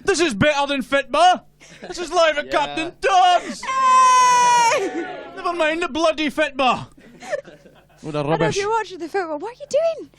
This is better than Fitma. This is live at Captain Tom's. Hey! Never mind the bloody Fitma. What a rubbish. If you're watching the football, what are you doing?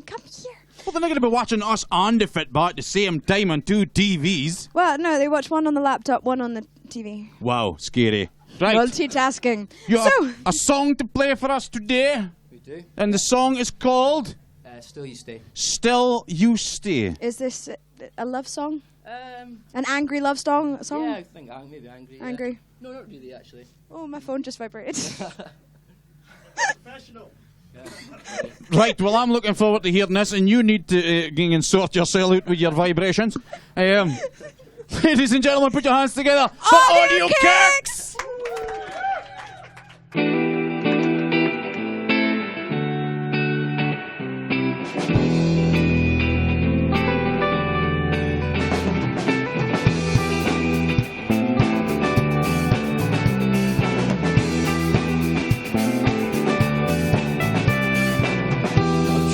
Come here. Well, they're not going to be watching us and the Fitma at the same time on 2 TVs. Well, no, they watch one on the laptop, one on the TV. Wow, scary. Right. Multitasking. You have a song to play for us today. We do. And the song is called? Still You Stay. Still You Stay. Is this a love song? An angry love song? Yeah, I think maybe angry. Angry? Yeah. No, not really, actually. Oh, my phone just vibrated. Professional. Right, well, I'm looking forward to hearing this, and you need to go and sort yourself out with your vibrations. Ladies and gentlemen, put your hands together for Audiokicks!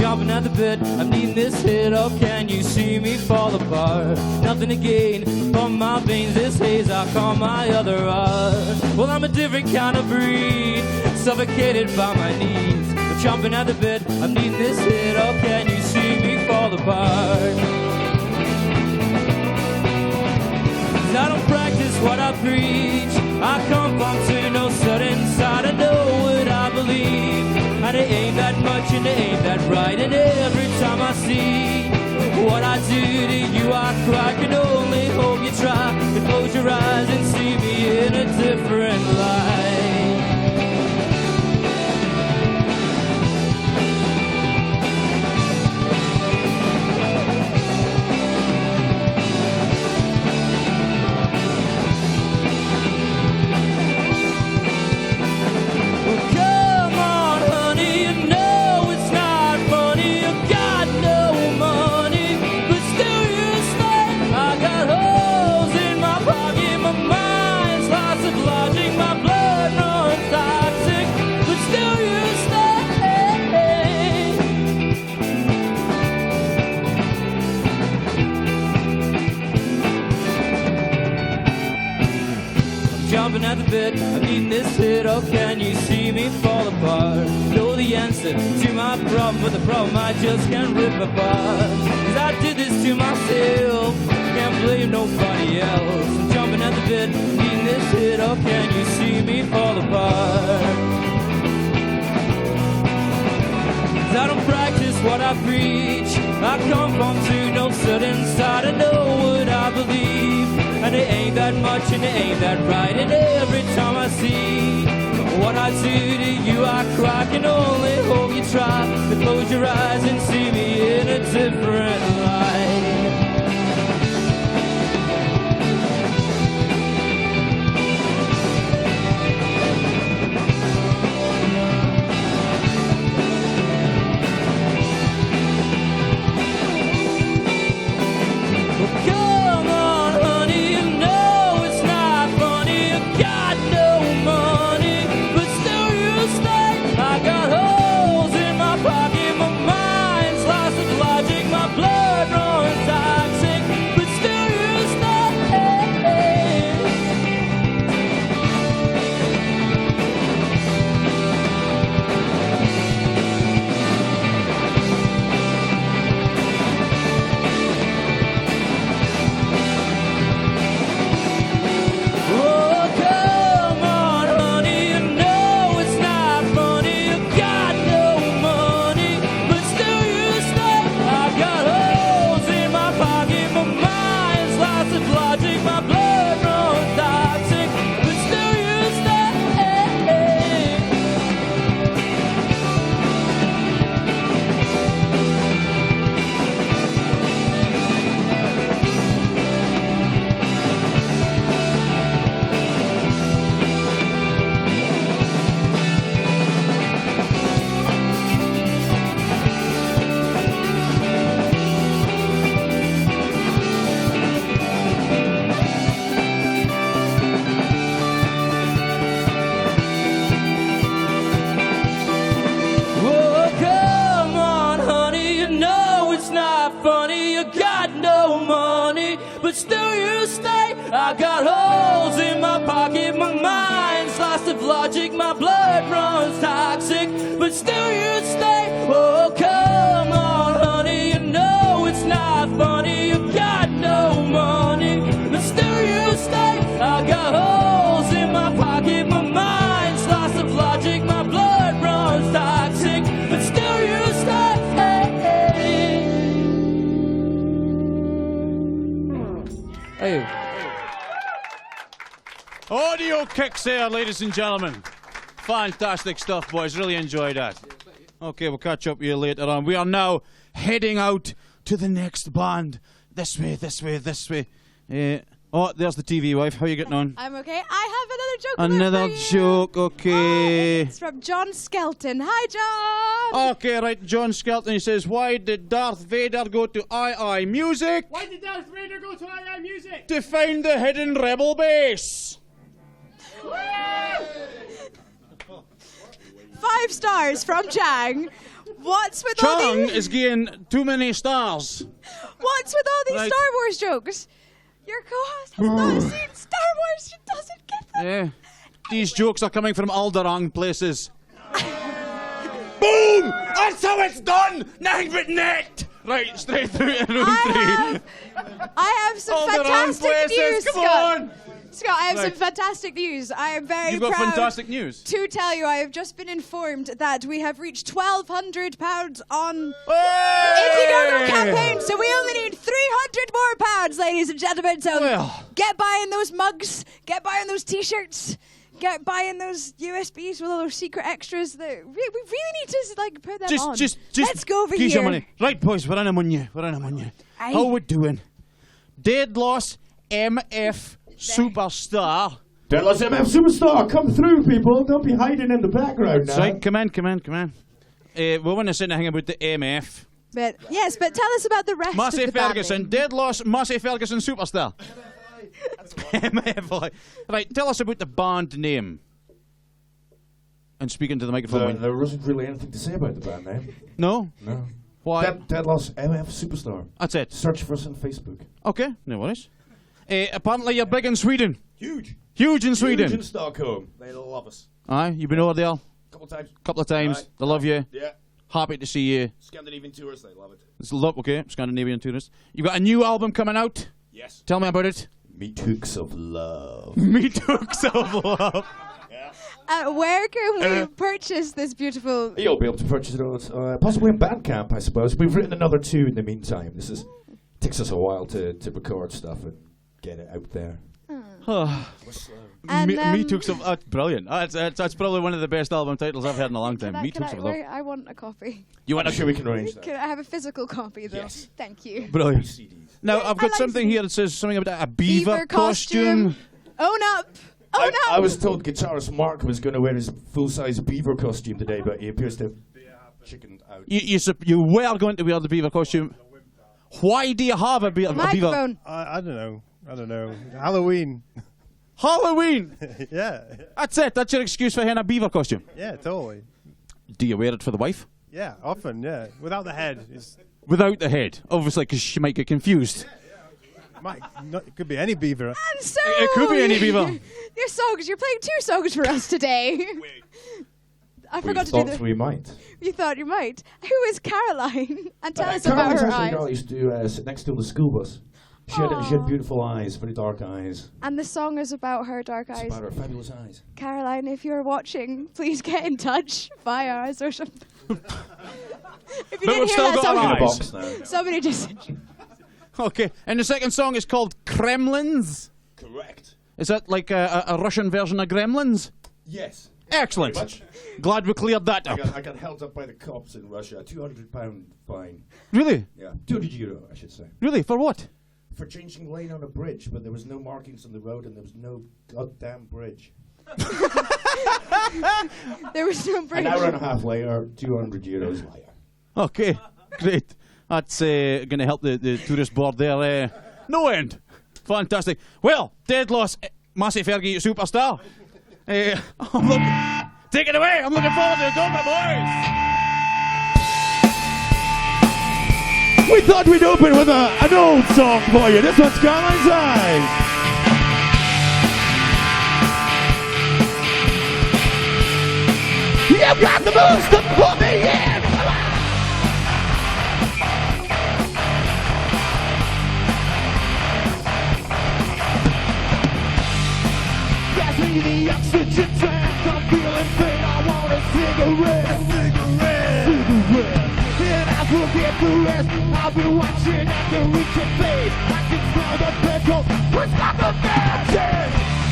Jumping at the bit, I'm needing this hit. Oh, can you see me fall apart? Nothing to gain from my veins, this haze I call my other art. Well, I'm a different kind of breed, suffocated by my needs. I'm jumping at the bit, I'm needing this hit. Oh, can you see me fall apart? 'Cause I don't practice what I preach, I come from to no certain side. I know what I believe, and it ain't that much and it ain't that right. And every time I see what I do to you, I cry. Can only hope you try to close your eyes and see me in a different light. bit. I'm needing this hit, oh can you see me fall apart? Know the answer to my problem, but the problem I just can't rip apart. 'Cause I did this to myself, can't blame nobody else. I'm jumping at the bit, needing this hit, oh can you see me fall apart? 'Cause I don't practice what I preach, I come from two notes that inside I know what I believe. And it ain't that much and it ain't that right. And every time I see what I do to you, I cry. Can only hope you try to close your eyes and see me in a different light. But still you stay. I got holes in my pocket, my mind's lost of logic, my blood runs toxic. But still you stay. Oh, come on, honey, you know it's not funny. You got no money, but still you stay. I got holes in my pocket, my mind's lost of logic, my blood runs toxic. But still you stay. Hey. Audiokicks there, ladies and gentlemen. Fantastic stuff, boys. Really enjoyed that. Okay, we'll catch up with you later on. We are now heading out to the next band. This way, this way, this way. Oh, there's the TV wife. How are you getting on? I'm okay. I have another joke. Another joke, okay. It's from John Skelton. Hi, John. Okay, right. John Skelton, he says, why did Darth Vader go to II Music? Why did Darth Vader go to II Music? To find the hidden rebel base. 5 stars from Chang. What's with all Chang these? is getting too many stars. What's with all these Right. Star Wars jokes? Your co-host has not seen Star Wars. She doesn't get them. Yeah. These jokes are coming from all the wrong places. Boom! That's how it's done! Nothing but net! Right, straight through to room 3. I have some All the wrong fantastic places, news, come Scott. on! Scott, I have some Right. fantastic news. I am very You've got proud fantastic news. to tell you I have just been informed that we have reached £1,200 on Hey! Indiegogo campaign, so we only need 300 more pounds, ladies and gentlemen. So Well. get buying those mugs, get buying those T-shirts, get buying those USBs with all those secret extras. That we really need to like put them on. Just Let's go over keep here. your money. Right, boys, we're in on you. Aye. How we doing? Deadloss MF Superstar. Deadloss MF Superstar, come through, people. Don't be hiding in the background now. That's right, come in. We want to say anything about the MF. But yes, but tell us about the rest Massey of the Ferguson, band. Deadloss, Massey Ferguson Superstar. MFI. Right, tell us about the band name. And speaking to the microphone. There wasn't really anything to say about the band name. No? No. Why? Deadloss MF Superstar. That's it. Search for us on Facebook. Okay, no worries. Apparently you're big in Sweden. Huge. Huge in Sweden. Huge in Stockholm. They love us. Aye, you've been over there? Couple of times. Aye. They love you. Yeah. Happy to see you. Scandinavian tourists, they love it. It's okay, Scandinavian tourists. You've got a new album coming out? Yes. Tell me about it. Meat Hooks of Love. Meat Hooks of Love. Where can we purchase this beautiful... You'll be able to purchase it on, possibly on Bandcamp, I suppose. We've written another 2 in the meantime. Takes us a while to record stuff and get it out there. Meat Hooks of... That's brilliant. That's probably one of the best album titles I've heard in a long time. Meat Hooks of Love. I want a copy. You want I'm sure we can arrange that. Can I have a physical copy, though? Yes. Thank you. Brilliant. Now, I've got something here that says something about a beaver costume. Own up. I was told guitarist Mark was going to wear his full-size beaver costume today, but he appears to have chickened out. You were going to wear the beaver costume. Why do you have a beaver? I don't know. Halloween. Halloween? Yeah. That's it. That's your excuse for having a beaver costume. Yeah, totally. Do you wear it for the wife? Yeah, often, yeah. Without the head. Without the head. Obviously, because she might get confused. It could be any beaver. And so It could be any beaver. Your songs. You're playing 2 songs for us today. I forgot to do the... we might. You thought you might. Who is Caroline? And tell us about her eyes. I used to sit next to the school bus. She had beautiful eyes, very dark eyes. And the song is about her dark eyes. It's about her fabulous eyes. Caroline, if you're watching, please get in touch via our social... If you didn't hear that, somebody just... Okay, and the second song is called Kremlins? Correct. Is that like a Russian version of Gremlins? Yes. Excellent. Glad we cleared that up. I got held up by the cops in Russia. £200 fine. Really? Yeah. €200, I should say. Really? For what? For changing lane on a bridge, but there was no markings on the road and there was no goddamn bridge. There was no bridge. An hour and a half later, €200 later. Okay, great. That's going to help the tourist board there. No end. Fantastic. Well, Deadloss, Massey Fergie, superstar. Take it away. I'm looking forward to it. Go, my boys. We thought we'd open with an old song for you. This one's Caroline's Eyes. You've got the moves to put me in. Pass me the oxygen tank. I'm feeling pain. I want a cigarette. And I forget the rest. I'll be watching after reaching face. I can smell the petrol. Where's got the magic?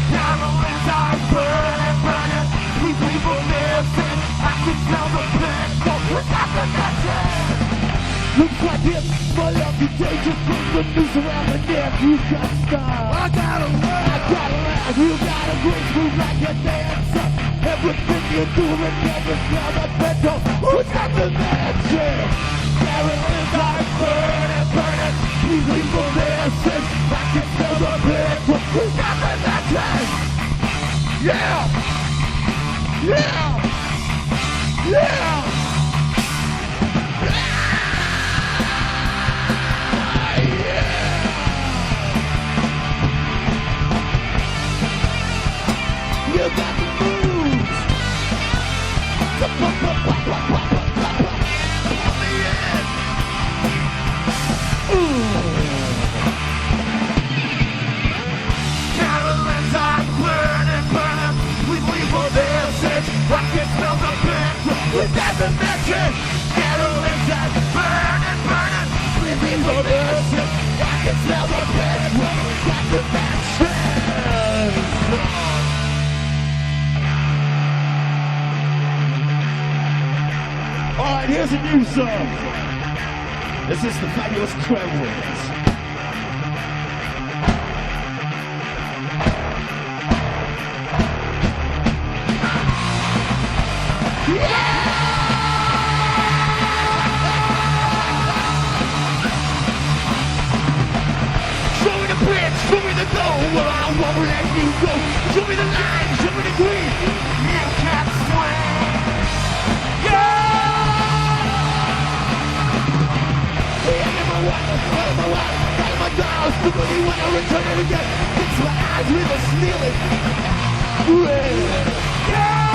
Caroline's eyes burning, burning. These people missing. I can smell the petrol. Where's got the magic? Looks like it's my lucky day. Just bring the news around the neck. You got style. I got a laugh. You got a great move like a dancer. Everything you do and never smell the petrol. Who's got the magic? Caroline's eyes burning, burning. These people missing. I can smell the petrol. Who's got the magic? Yeah! Yeah! Yeah! You got the moves. Caroline's eyes burning, burning. We leave for this edge. I can smell the pain. We got the magic. Caroline's eyes burning, burning. We leave for this edge. I can smell the pain. We got the magic. Alright, here's a new song. This is the fabulous Kremlins. Show me the pitch, show me the goal. Well, I won't let you go. Show me the line, show me the green. You can't swing. Yeah! My wife, my dollars, when I return it again. my eyes with a stealing breath. Yeah!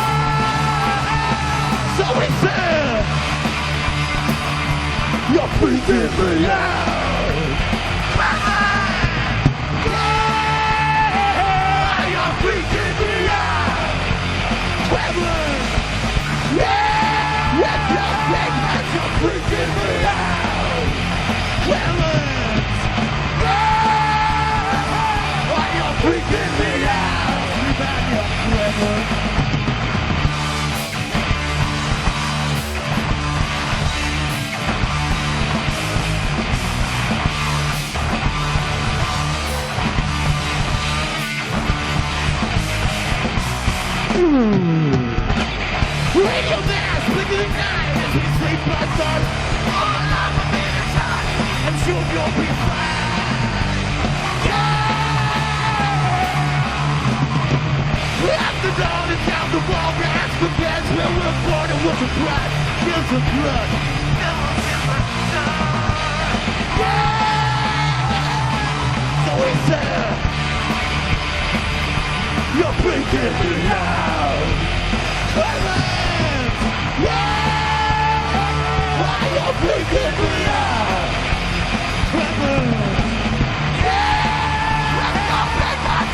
So he said, you're freaking me out. Yeah! You're freaking me out. Trembling. Yeah! With your big hands, you're freaking me out. Trembling. Yeah! You're freaking me out. You've had your trembling. Radio dance, flicker the night as we sleep my son. All alive a minute time, I'm sure you'll be fine. Yeah! After dawn, it's time to walk past the beds where we're born. It was a cry, here's a blood. Yeah! So he said, you're freaking me out. Clemens! Yeah! Why you're freaking me out? Clemens! Yeah!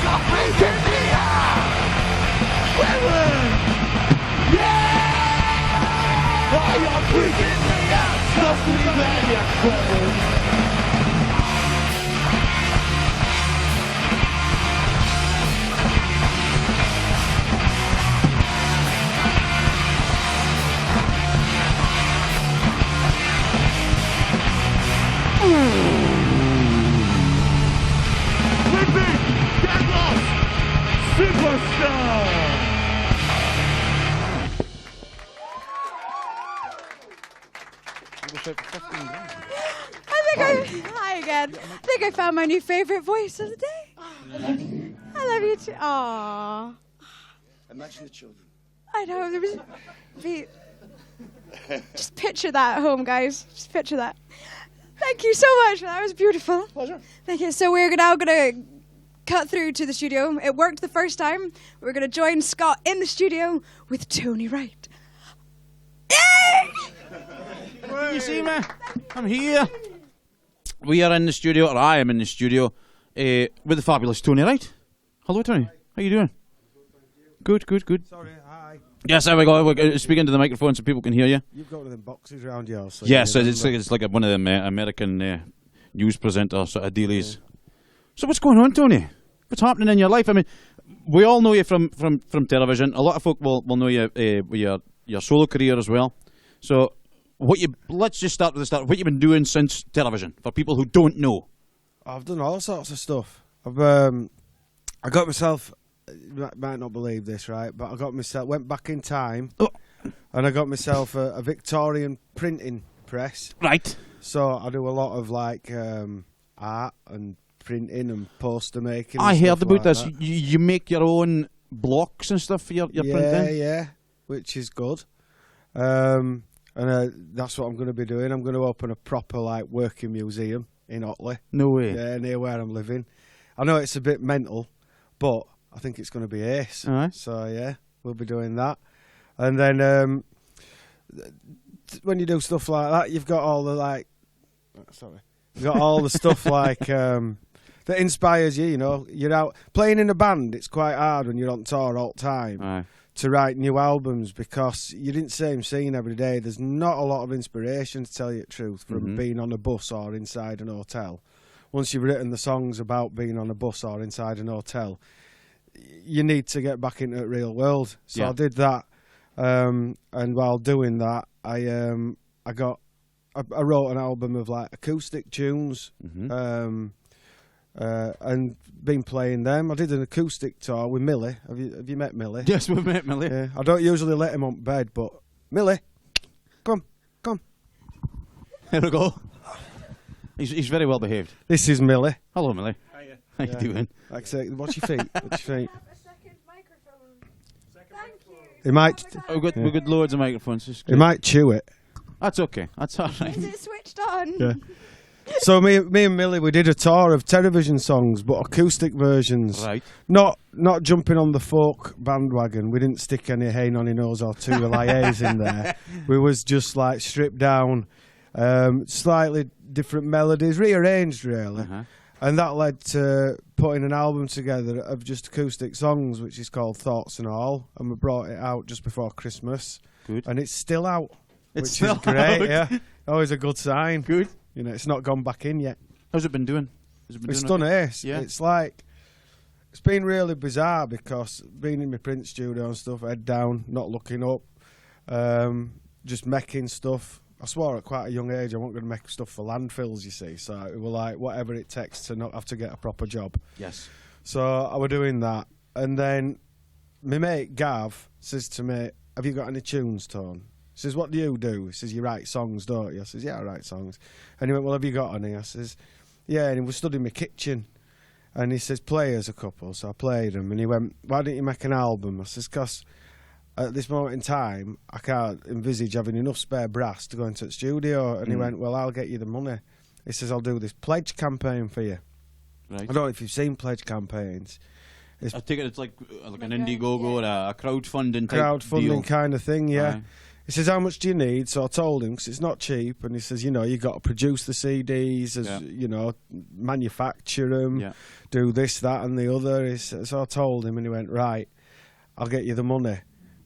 You're freaking me out. Clemens! Yeah! Why you're freaking me out? Trust me, man, you're Clemens. Deadloss Superstar! Hi again. I think I found my new favourite voice of the day. I love you too. Aww. Imagine the children. I know. There was, just picture that at home, guys. Just picture that. Thank you so much. That was beautiful. Pleasure. Thank you. So we're now going to cut through to the studio. It worked the first time. We're going to join Scott in the studio with Tony Wright. Yay! You see me? I'm here. We are in the studio, or I am in the studio, with the fabulous Tony Wright. Hello, Tony. How you doing? Good, good, good. Sorry, hi. Yes, there we go. We're speaking to the microphone so people can hear you. You've got one of them boxes around yours. So Yes, it's like one of them American news presenter sort of dealies. So what's going on, Tony? What's happening in your life? I mean, we all know you from television. A lot of folk will know you with your solo career as well. So let's just start with the start. What you've been doing since television for people who don't know. I've done all sorts of stuff. I got myself. You might not believe this, right? But I got myself went back in time, and I got myself a Victorian printing press. Right. So I do a lot of like art and printing and poster making. I heard about like this. that. You make your own blocks and stuff for your printing. Yeah, which is good. And that's what I'm going to be doing. I'm going to open a proper like working museum in Otley. No way. Yeah, near where I'm living. I know it's a bit mental, but I think it's going to be ace. All right. So yeah, we'll be doing that. And then when you do stuff like that, you've got all the you've got all the stuff like that inspires you. You know, you're out playing in a band. It's quite hard when you're on tour all the time. Aye. To write new albums because you didn't same scene every day. There's not a lot of inspiration, to tell you the truth, from being on a bus or inside an hotel. Once you've written the songs about being on a bus or inside an hotel, you need to get back into the real world. So I did that, and while doing that, I wrote an album of like acoustic tunes. And been playing them. I did an acoustic tour with Millie. Have you met Millie? Yes, we've met Millie. Yeah. I don't usually let him on bed, but Millie, come. Here we go. He's very well behaved. This is Millie. Hello, Millie. Hiya. How you doing? Like I say, watch your feet. Watch your feet. He might. We've got loads of microphones. He might chew it. That's okay. That's all right. Is it switched on? Yeah. So me and Millie, we did a tour of Television songs, but acoustic versions. Right. Not jumping on the folk bandwagon. We didn't stick any Hey Nonny Nose or Two Liays in there. We was just like stripped down, slightly different melodies, rearranged really. And that led to putting an album together of just acoustic songs, which is called Thoughts and All. And we brought it out just before Christmas. Good. And it's still out, It's which still is great, out. yeah. Always a good sign. Good. You know, it's not gone back in yet. How's it been doing? Has it been It's doing done okay? ace. Yeah. It's like, it's been really bizarre because being in my print studio and stuff, head down, not looking up, just making stuff. I swore at quite a young age I wasn't going to make stuff for landfills, you see. So it was like, whatever it takes to not have to get a proper job. Yes. So I was doing that. And then my mate Gav says to me, have you got any tunes, Tone? He says, what do you do? He says, you write songs, don't you? I says, yeah, I write songs. And he went, well, have you got any? I says, yeah. And he was stood in my kitchen. And he says, play us a couple. So I played them. And he went, why don't you make an album? I says, because at this moment in time, I can't envisage having enough spare brass to go into the studio. And he went, well, I'll get you the money. He says, I'll do this pledge campaign for you. Right. I don't know if you've seen pledge campaigns. I take it it's like an Indiegogo or a crowdfunding type deal. Kind of thing, yeah. Aye. He says, how much do you need? So I told him, because it's not cheap. And he says, you know, you got to produce the CDs, you know, manufacture them, do this, that and the other. So I told him and he went, right, I'll get you the money.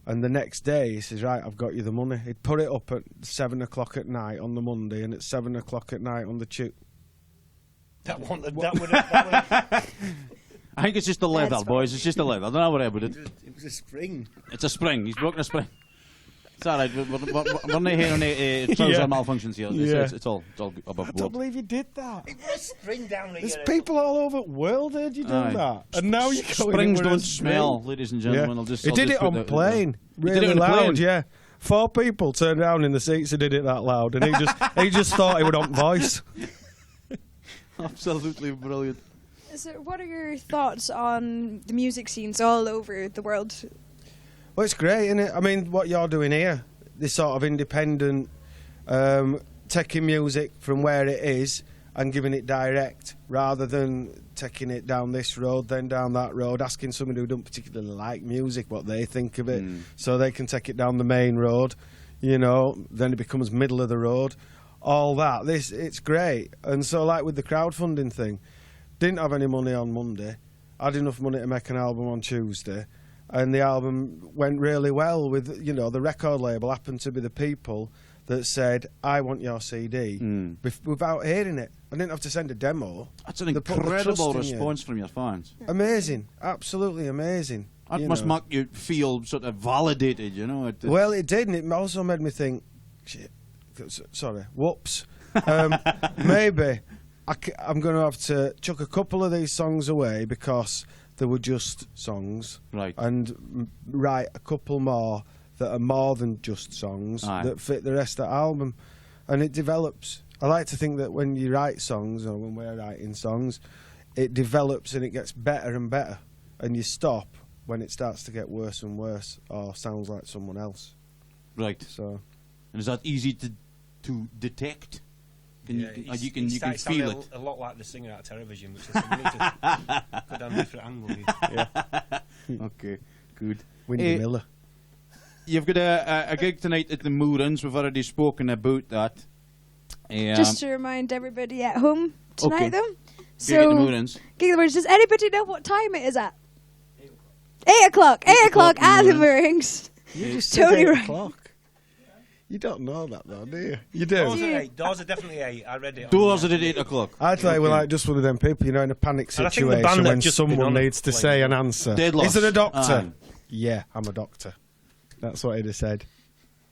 And the next day he says, right, I've got you the money. He'd put it up at 7 o'clock at night on the Monday and at 7 o'clock at night on the Tuesday. That would I think it's just the leather, boys. It's just the leather. I don't know what about it. It was a spring. It's a spring. He's broken a spring. It's all right. We're not here on trouser malfunctions here. It's all above board. I don't believe you did that. It was a spring down There's people all over the world heard you do that. And now you're going Springs in with don't a smell, spring. ladies and gentlemen. Yeah. He He did it on plane. Really loud, yeah. 4 people turned down in the seats and did it that loud. And he just thought he would on voice. Absolutely brilliant. So what are your thoughts on the music scenes all over the world? Well, it's great, isn't it? I mean, what you're doing here, this sort of independent, taking music from where it is and giving it direct, rather than taking it down this road, then down that road, asking somebody who don't particularly like music what they think of it, so they can take it down the main road, you know, then it becomes middle of the road. All that, it's great. And so, like with the crowdfunding thing, didn't have any money on Monday, had enough money to make an album on Tuesday, and the album went really well with, you know, the record label happened to be the people that said, I want your CD, without hearing it. I didn't have to send a demo. That's an incredible response from your fans. Amazing, absolutely amazing. That must make you feel sort of validated, you know. Well, it did, and it also made me think, shit, sorry, whoops, maybe I'm going to have to chuck a couple of these songs away because they were just songs, right? And write a couple more that are more than just songs that fit the rest of the album, and it develops. I like to think that when you write songs, or when we're writing songs, it develops and it gets better and better, and you stop when it starts to get worse and worse or sounds like someone else. Right. So, and is that easy to detect? You can feel it. A lot like the singer out of Television, which is we need to go down a different angle. Okay, good. Wendy Miller. You've got a gig tonight at the Moorings. We've already spoken about that. Just to remind everybody at home tonight, though. Gig at the Moorings. Gig at the Moorings. Does anybody know what time it is at? 8 o'clock. 8 o'clock at the Moorings. You just Tony said 8 Wright. o'clock. You don't know that, though, do you? You do. Doors are 8. Doors are definitely 8. I read it. Doors are at 8 o'clock. I thought we're like just one of them people, you know, in a panic And I think the band situation that when just been someone on needs to playing say an answer. Deadloss. Is it a doctor? Aye. Yeah, I'm a doctor. That's what he'd have said.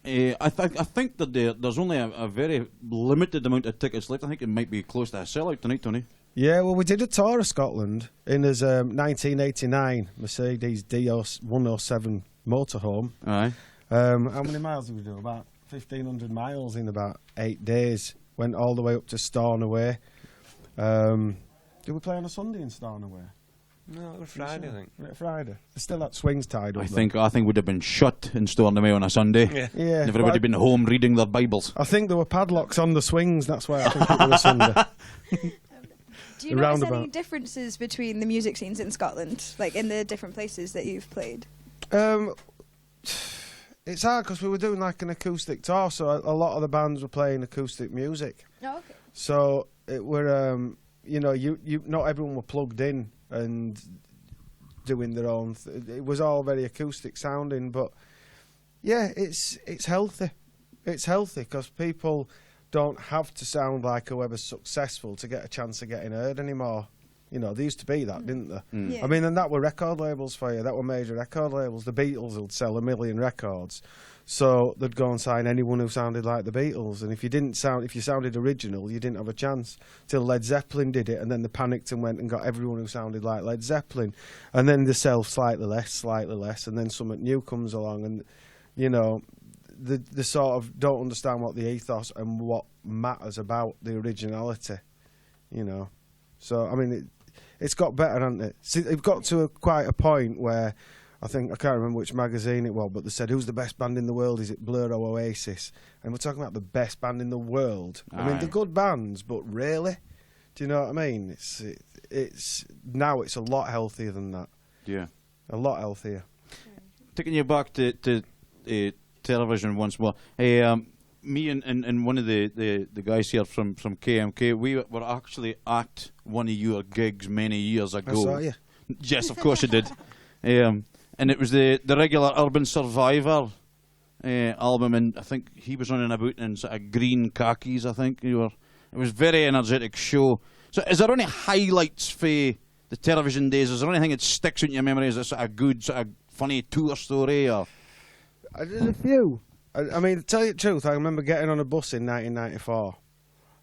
I think that there's only a very limited amount of tickets left. I think it might be close to a sellout tonight, Tony. Yeah, well, we did a tour of Scotland in his 1989 Mercedes D107 motorhome. Aye. How many miles did we do? About 1,500 miles in about 8 days. Went all the way up to Stornoway. Did we play on a Sunday in Stornoway? No, it was Friday, I think. Friday. There's still that swings tied up. I think would have been shut in Stornoway on a Sunday. Yeah. Everybody been home reading their Bibles. I think there were padlocks on the swings. That's why I think it was Sunday. Do you notice any differences between the music scenes in Scotland, like in the different places that you've played? It's hard because we were doing like an acoustic tour, so a lot of the bands were playing acoustic music. Oh, okay. So it were, you know, you not everyone were plugged in and doing their own. It was all very acoustic sounding, but yeah, it's healthy. It's healthy because people don't have to sound like whoever's successful to get a chance of getting heard anymore. You know, they used to be that, didn't they? Yeah. I mean, and that were record labels for you. That were major record labels. The Beatles would sell 1 million records, so they'd go and sign anyone who sounded like the Beatles. And if you sounded original, you didn't have a chance. Till Led Zeppelin did it, and then they panicked and went and got everyone who sounded like Led Zeppelin. And then they sell slightly less, and then something new comes along, and you know, the sort of don't understand what the ethos and what matters about the originality. You know, so I mean. It's got better, hasn't it? See, it got to quite a point where I can't remember which magazine it was, but they said, who's the best band in the world? Is it Blur or Oasis? And we're talking about the best band in the world. I mean, they're good bands, but really? Do you know what I mean? Now it's a lot healthier than that. Yeah. A lot healthier. Taking you back to television once more. Hey, me and one of the guys here from KMK, we were actually at one of your gigs many years ago. I saw you. Yes, of course you did. And it was the regular Urban Survivor album, and I think he was running about in sort of green khakis. I think it was a very energetic show. So, is there any highlights for the television days? Is there anything that sticks in your memory as a sort of good, sort of funny tour story? Or There's a few. I mean, to tell you the truth, I remember getting on a bus in 1994,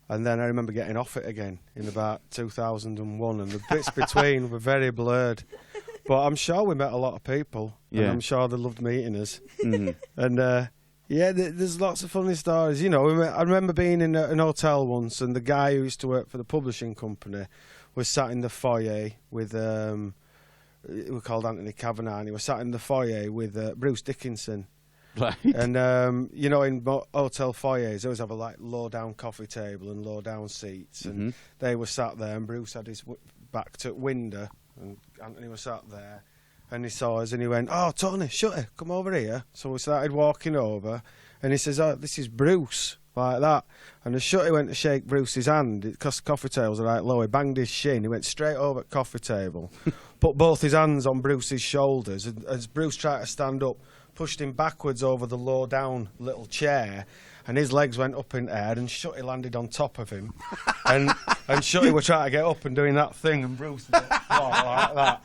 and then I remember getting off it again in about 2001, and the bits between were very blurred. But I'm sure we met a lot of people, and I'm sure they loved meeting us. And yeah, there's lots of funny stories. You know, I remember being in an hotel once, and the guy who used to work for the publishing company was sat in the foyer with, we were called Anthony Kavanagh, and he was sat in the foyer with Bruce Dickinson. Right. And, you know, in hotel foyers, they always have a low-down coffee table and low-down seats. And they were sat there, and Bruce had his back to the window, and Anthony was sat there. And he saw us, and he went, "Oh, Tony, Shutty, come over here." So we started walking over, and he says, "Oh, this is Bruce," like that. And as Shutty went to shake Bruce's hand, because the coffee tables are right low, he banged his shin. He went straight over at the coffee table, put both his hands on Bruce's shoulders, and as Bruce tried to stand up, pushed him backwards over the low-down little chair, and his legs went up in the air, and Shutty landed on top of him. and Shutty were trying to get up and doing that thing, and Bruce was like that.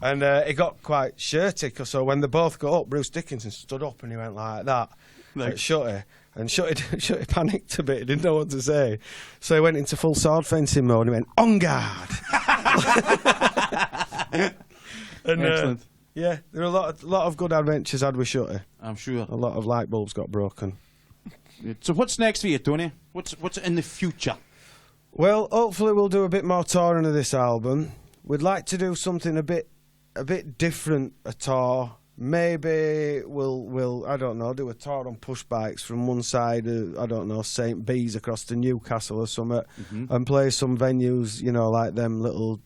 And it got quite shirty, so when they both got up, Bruce Dickinson stood up and he went like that at Shutty. And Shutty panicked a bit, he didn't know what to say. So he went into full sword fencing mode and he went, "On guard!" Excellent. Yeah, there are a lot of good adventures had with Shutty. I'm sure. A lot of light bulbs got broken. So what's next for you, Tony? What's in the future? Well, hopefully we'll do a bit more touring of this album. We'd like to do something a bit different, a tour. Maybe we'll I don't know, do a tour on push bikes from one side of, I don't know, St. Bees across to Newcastle or something, and play some venues, you know, like them little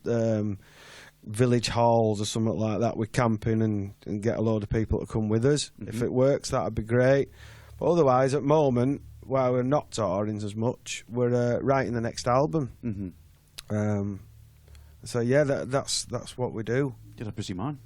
village halls or something like that with camping and get a load of people to come with us. If it works, that'd be great. But otherwise, at the moment, while we're not touring as much, we're writing the next album. So yeah, that's what we do. You're a busy man.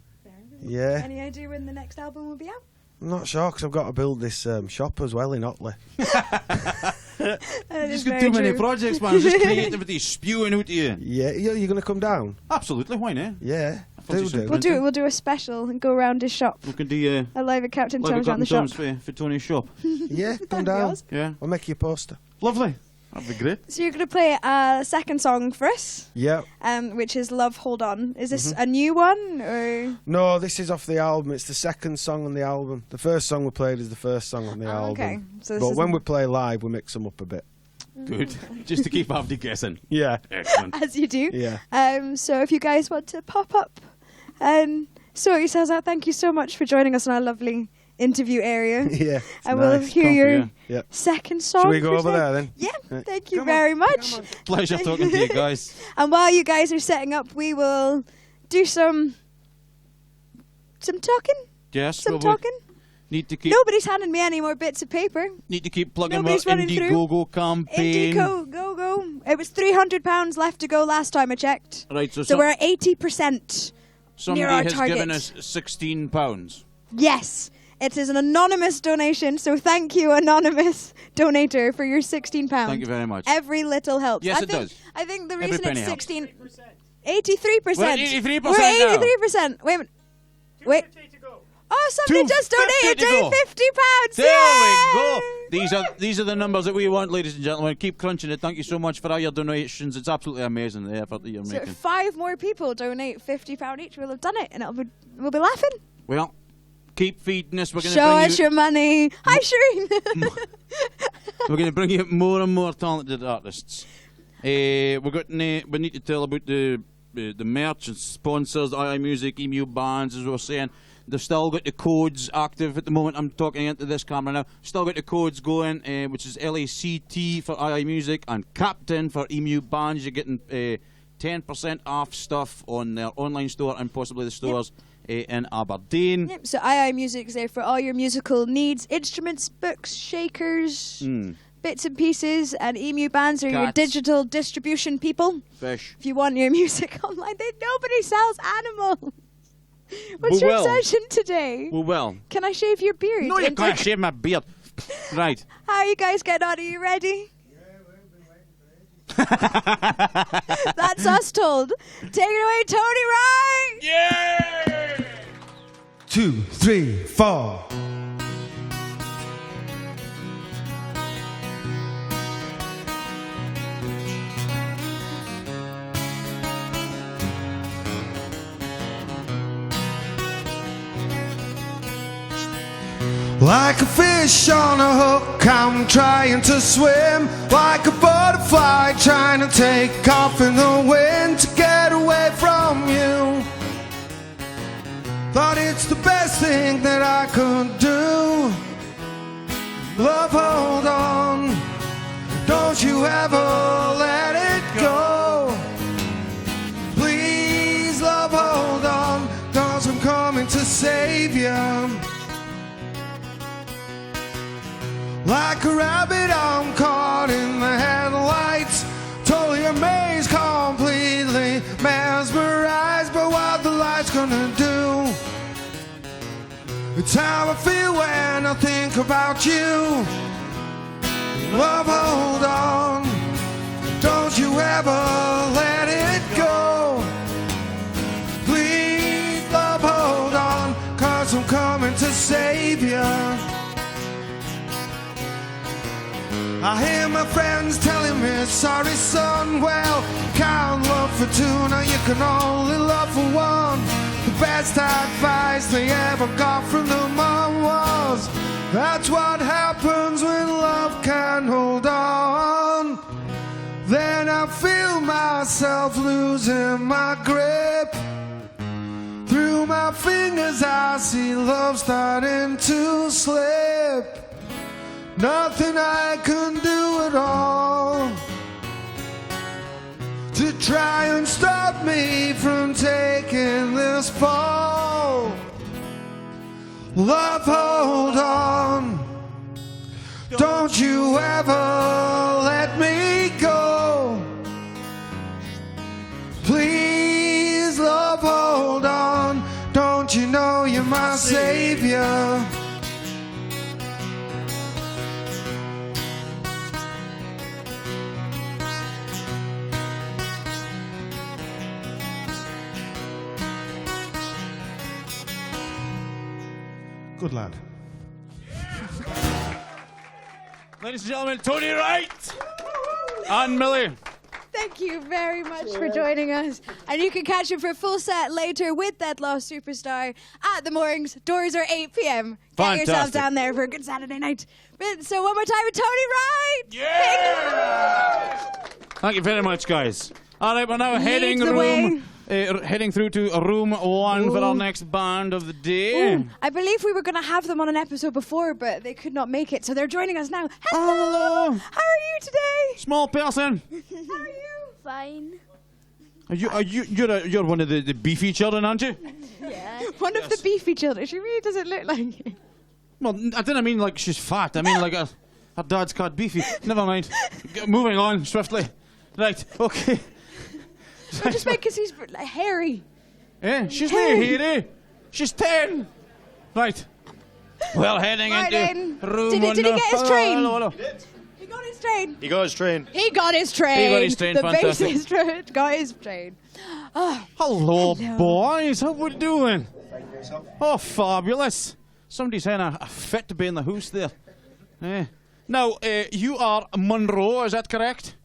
Yeah. Any idea when the next album will be out? I'm not sure, because I've got to build this shop as well in Otley. You've got too many projects, man. Just creativity spewing out to you. Yeah, you're going to come down? Absolutely, why not? Yeah. We'll do a special and go around his shop. We can do a live at Captain live Tom's around the shop. for Tony's shop. Yeah, come down. Yeah. I'll make you a poster. Lovely. That'd be great. So you're going to play a second song for us? Yeah. Which is Love Hold On. Is this a new one? Or? No, this is off the album. It's the second song on the album. The first song we played is the first song on the album. Okay. So but when we play live, we mix them up a bit. Good. Just to keep everybody guessing. Yeah. Excellent. As you do. Yeah. So if you guys want to pop up and sort yourselves out, thank you so much for joining us in our lovely interview area. Yeah. And we'll hear your Yeah. second song. Should we go per over se. there then? Yeah. Thank you very much. Pleasure talking to you guys. And while you guys are setting up, we will do some talking. Yes, Some well, we talking. need to keep Nobody's handing me any more bits of paper. plugging our Nobody's running through. Indiegogo campaign. Indiegogo. It was £300 left to go last time I checked. Right, so, So we're at 80% somebody near our has target. given us £16. Yes. It is an anonymous donation, so thank you, anonymous donator, for your £16. Thank you very much. Every little helps. Yes, I it think, does. I think the Every reason penny it's helps. 16... 83%. We're at 83% We're now. 83%. Wait a minute. Wait. Oh, somebody just donated to go. £50. There Yay! we go. These are the numbers that we want, ladies and gentlemen. Keep crunching it. Thank you so much for all your donations. It's absolutely amazing, the effort that you're So making. if 5 more people donate £50 each, we'll have done it, and we'll be laughing. Well, keep feeding us. We're going Show to bring us your money. Hi, Shireen. We're going to bring you more and more talented artists. We need to tell about the merch and sponsors, II Music, Emu Bands, as we were saying. They've still got the codes active at the moment. I'm talking into this camera now. Still got the codes going, which is LACT for II Music and Captain for Emu Bands. You're getting 10% off stuff on their online store and possibly the stores in Aberdeen. Yep, so II Music's there for all your musical needs. Instruments, books, shakers, bits and pieces, and Emu Bands are your Cats. digital distribution people. Fish. If you want your music online, nobody sells animals. What's your well. obsession today? Well. Can I shave your beard? No, you And can't take- shave my beard. Right. How are you guys getting on? Are you ready? That's us told. Take it away, Tony Wright! Yeah! 2, 3, 4. Like a fish on a hook, I'm trying to swim. Like a butterfly trying to take off in the wind to get away from you. Thought it's the best thing that I could do. Love, hold on. Don't you ever let it go. Please, love, hold on. 'Cause I'm coming to save you. Like a rabbit, I'm caught in the headlights. Totally amazed, completely mesmerized by what the light's gonna do. It's how I feel when I think about you. Love, hold on. Don't you ever let it go. Please, love, hold on. 'Cause I'm coming to save you. I hear my friends telling me, sorry son, well, can't love for two, now you can only love for one. The best advice they ever got from their mom was, that's what happens when love can't hold on. Then I feel myself losing my grip. Through my fingers I see love starting to slip. Nothing I can do at all to try and stop me from taking this fall. Love, hold on. Don't you ever let me go. Please, love, hold on. Don't you know you're my savior? Good lad. Ladies and gentlemen, Tony Wright and Millie. Thank you very much for joining us. And you can catch him for a full set later with Deadloss Superstar at the Moorings. Doors are 8 p.m. Get yourself Fantastic. down there for a good Saturday night. So one more time with Tony Wright. Yeah! Thank you very much, guys. All right, we're now heading through to room 1 for our next band of the day. Ooh, I believe we were going to have them on an episode before, but they could not make it, so they're joining us now. Hello! How are you today? Small person. How are you? Fine. You're one of the beefy children, aren't you? Yeah. One of the beefy children. She really doesn't look like you. Well, I didn't mean like she's fat. I mean like her dad's called beefy. Never mind. Moving on swiftly. Right, okay. I just meant because he's like, hairy. Yeah, she's not hairy. She's 10. Right. Well, heading into room 1. Did he get his train? Hello. He got his train. He got his train. He got his train. He got his train, The fantastic. bassist got his train. Oh, Hello, boys. How we doing? Oh, fabulous. Somebody's having a fit to be in the house there. Now, you are Monroe, is that correct?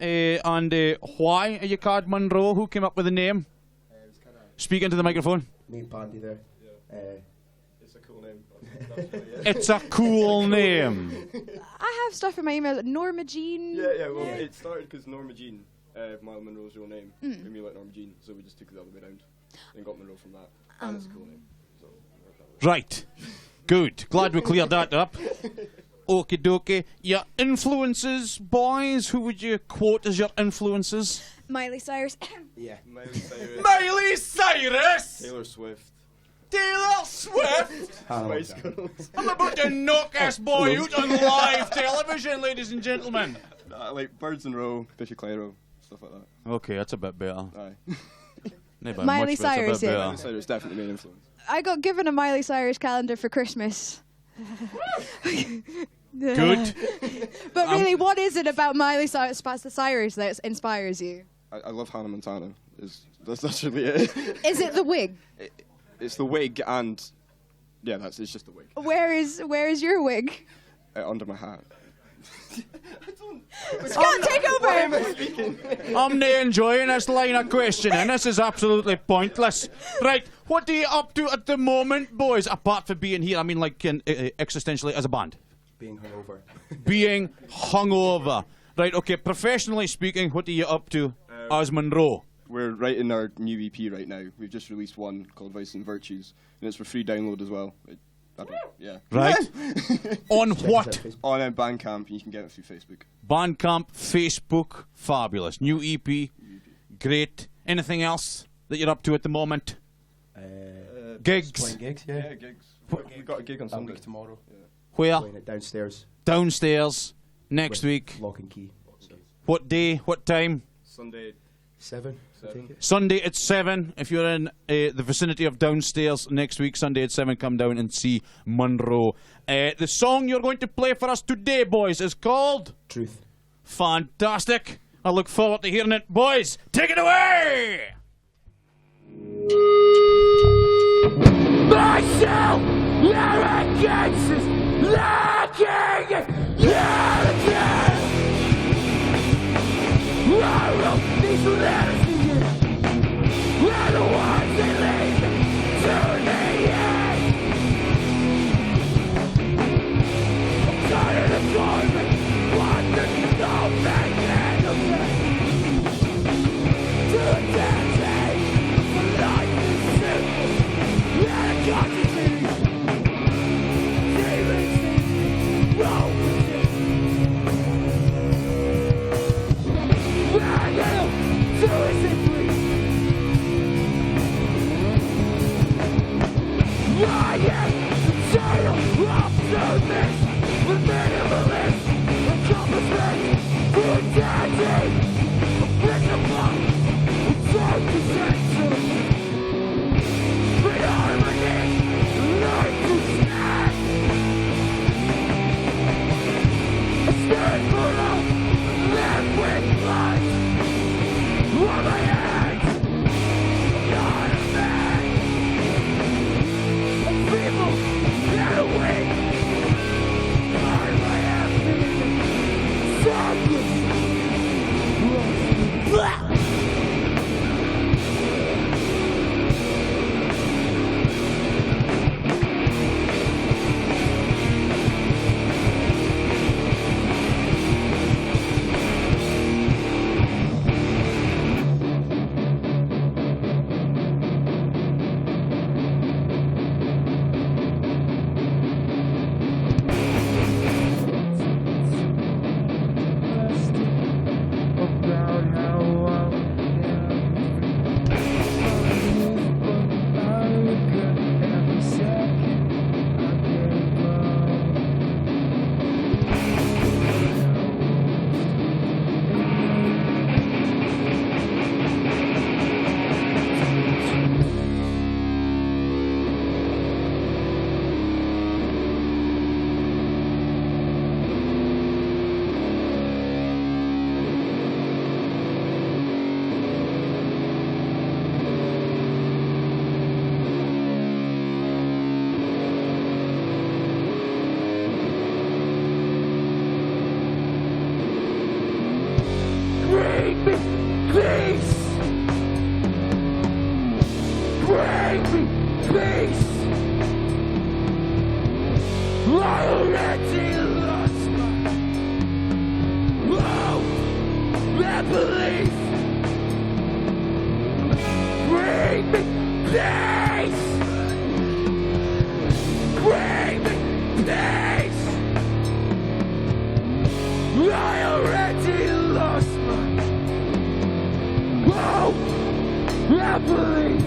Yeah. And why are you called Monroe? Who came up with the name? Speak into the microphone. Me and Pandy there. It's a cool name. It's a cool name. I have stuff in my email. Norma Jean. Yeah, well, it started because Norma Jean, Mile Monroe's real name, Mm. and we like Norma Jean, so we just took it the other way round and got Monroe from that. Oh. And it's a cool name. So, Right. Good. Glad we cleared that up. Okie dokie. Your influences, boys, who would you quote as your influences? Miley Cyrus. Yeah. Miley Cyrus. Miley Cyrus! Taylor Swift. Taylor Swift! Spice Girls. I'm about to knock this boy out on live television, ladies and gentlemen. Like Birds in Row, Biffy Clyro, stuff like that. Okay, that's a bit better. Aye. Maybe Miley Cyrus, yeah. Miley Cyrus definitely made influence. I got given a Miley Cyrus calendar for Christmas. Good. But really, what is it about Miley Cyrus that inspires you? I love Hannah Montana. That's really it. Is it the wig? It's the wig and yeah, it's just the wig. Where is your wig? Under my hat. Scott, take over! I'm not enjoying this line of questioning. This is absolutely pointless. Right, what are you up to at the moment, boys? Apart from being here, I mean, like existentially as a band. Being hungover. Being hungover. Right, okay, professionally speaking, what are you up to as Monroe? We're writing our new EP right now. We've just released one called Vice and Virtues, and it's for free download as well. Yeah. Right. On what? On Bandcamp, you can get it through Facebook. Bandcamp, Facebook, fabulous. New EP, great. Anything else that you're up to at the moment? Gigs? Playing gigs, yeah. Yeah, gigs. We've got a gig on Sunday. Tomorrow. Yeah. Where? Playing it downstairs. Downstairs. Next With week. Lock and Key. So. What day? What time? Sunday. 7. I think it. Sunday at 7. If you're in the vicinity of downstairs next week, Sunday at 7, come down and see Monroe. The song you're going to play for us today, boys, is called Truth. Fantastic. I look forward to hearing it. Boys, take it away! Myself, arrogance is lacking unity. I wrote these letters to you, and the ones they lead to the end. I'm tired of going, wandering no back end of it. To the dancing, for life is simple, and a conscious demons, broken. Bring me peace. I already lost my belief. Bring me peace. Bring me peace. I already lost my belief.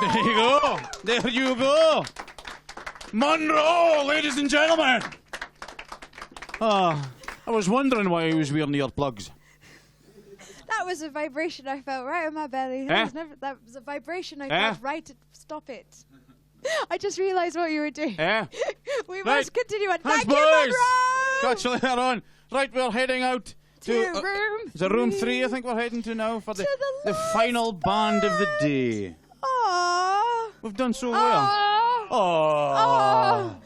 There you go. There you go. Monroe, ladies and gentlemen. I was wondering why he was wearing the earplugs. That was a vibration I felt right in my belly. That was a vibration I felt right. Stop it. I just realised what you were doing. We must continue on. Thank you, Monroe. Catch you later on. Right, we're heading out to room. Is it room 3? I think we're heading to now for the final band of the day. Aww. We've done so well. Aww.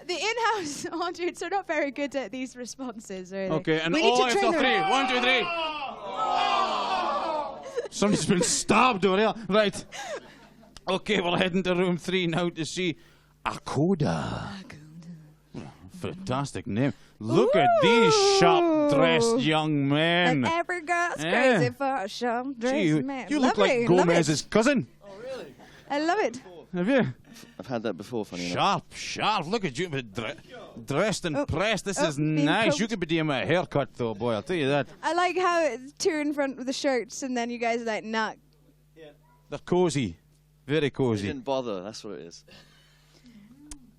The in-house audience are not very good at these responses, are they? Okay, and we need all to train after 3. 1, 2, 3. Somebody's been stabbed over here. Right. Okay, we're heading to room 3 now to see Akoda. Fantastic name. Look at these sharp-dressed young men. And every girl's crazy for a sharp-dressed man. You look like Gomez's cousin. Oh, really? I love it. Have you? I've had that before, funny enough. Sharp. Look at you, dressed and pressed. This is nice. coat. You could be doing my haircut, though, boy. I'll tell you that. I like how it's 2 in front with the shirts, and then you guys are like, nah. They're cozy. Very They cozy. didn't bother, that's what it is.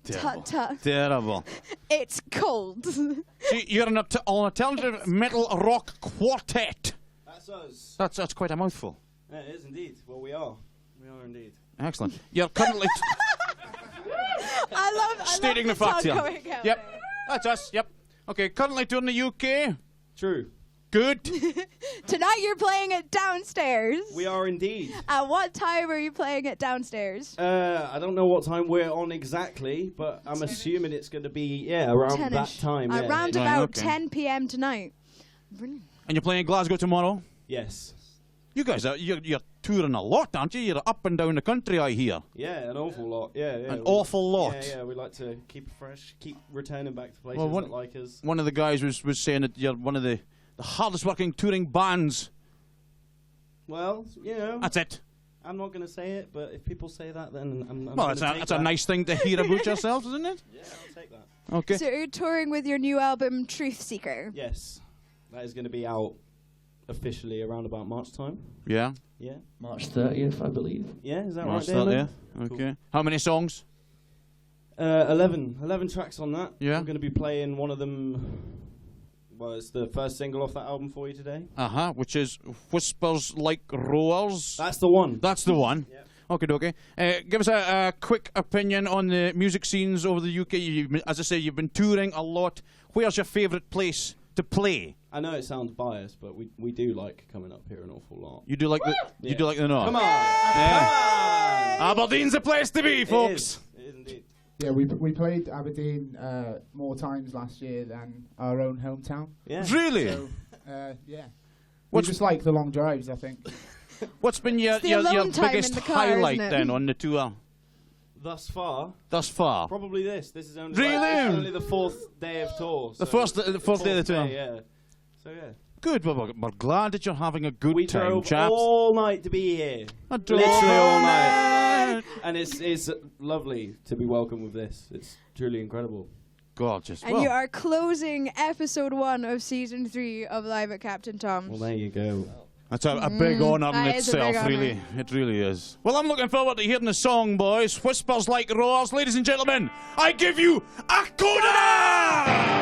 Terrible. Tut. Terrible. It's cold. See, you're an alternative metal rock quartet. That's us. That's quite a mouthful. Yeah, it is indeed. Well, we are. We are indeed. Excellent. You're currently I love stating the tongue facts here. coming out. Yep, that's us. Yep. Okay, currently touring the UK. True. Good. Tonight you're playing it downstairs. We are indeed. At what time are you playing it downstairs? I don't know what time we're on exactly, but I'm assuming it's going to be around 10-ish. that time. Yeah. Around about 10 p.m. tonight. Brilliant. And you're playing Glasgow tomorrow? Yes. You guys you're touring a lot, aren't you? You're up and down the country, I hear. Yeah, an awful lot. Yeah. An awful lot. Yeah, we like to keep it fresh, keep returning back to places that like us. One of the guys was saying that you're one of the hardest working touring bands. Well, you know. That's it. I'm not going to say it, but if people say that, then I'm well, gonna take that's a nice thing to hear about yourselves, isn't it? Yeah, I'll take that. Okay. So you're touring with your new album, Truth Seeker. Yes. That is going to be out officially around about March time. Yeah. Yeah. March 30th, I believe. Yeah, is that March right, Damon? 30th. Okay. How many songs? 11 tracks on that. Yeah. I'm going to be playing one of them. Well, it's the first single off that album for you today. Which is Whispers Like Roars. That's the one. That's the one. Yep. Okay. Give us a quick opinion on the music scenes over the UK. As I say, you've been touring a lot. Where's your favourite place to play? I know it sounds biased, but we do like coming up here an awful lot. You do like the you do like the north. Come on. Yeah. Aberdeen's the place to be, folks. It is indeed. Yeah, we played Aberdeen more times last year than our own hometown. Yeah. Really? So, yeah. We just like the long drives, I think. What's been your biggest highlight then on the tour? Thus far. Probably this. This is only really? It's only the 4th day of tour. The fourth day of the tour. Yeah. So yeah. Good. Well, we're glad that you're having a good time, drove chaps. all night to be here. Literally all night. And it's lovely to be welcomed with this. It's truly incredible. Gorgeous. And you are closing episode 1 of season 3 of Live at Captain Tom's. Well, there you go. That's a big honour in that is a big itself, honour. really. It really is. Well, I'm looking forward to hearing the song, boys. Whispers like roars. Ladies and gentlemen, I give you Akoda!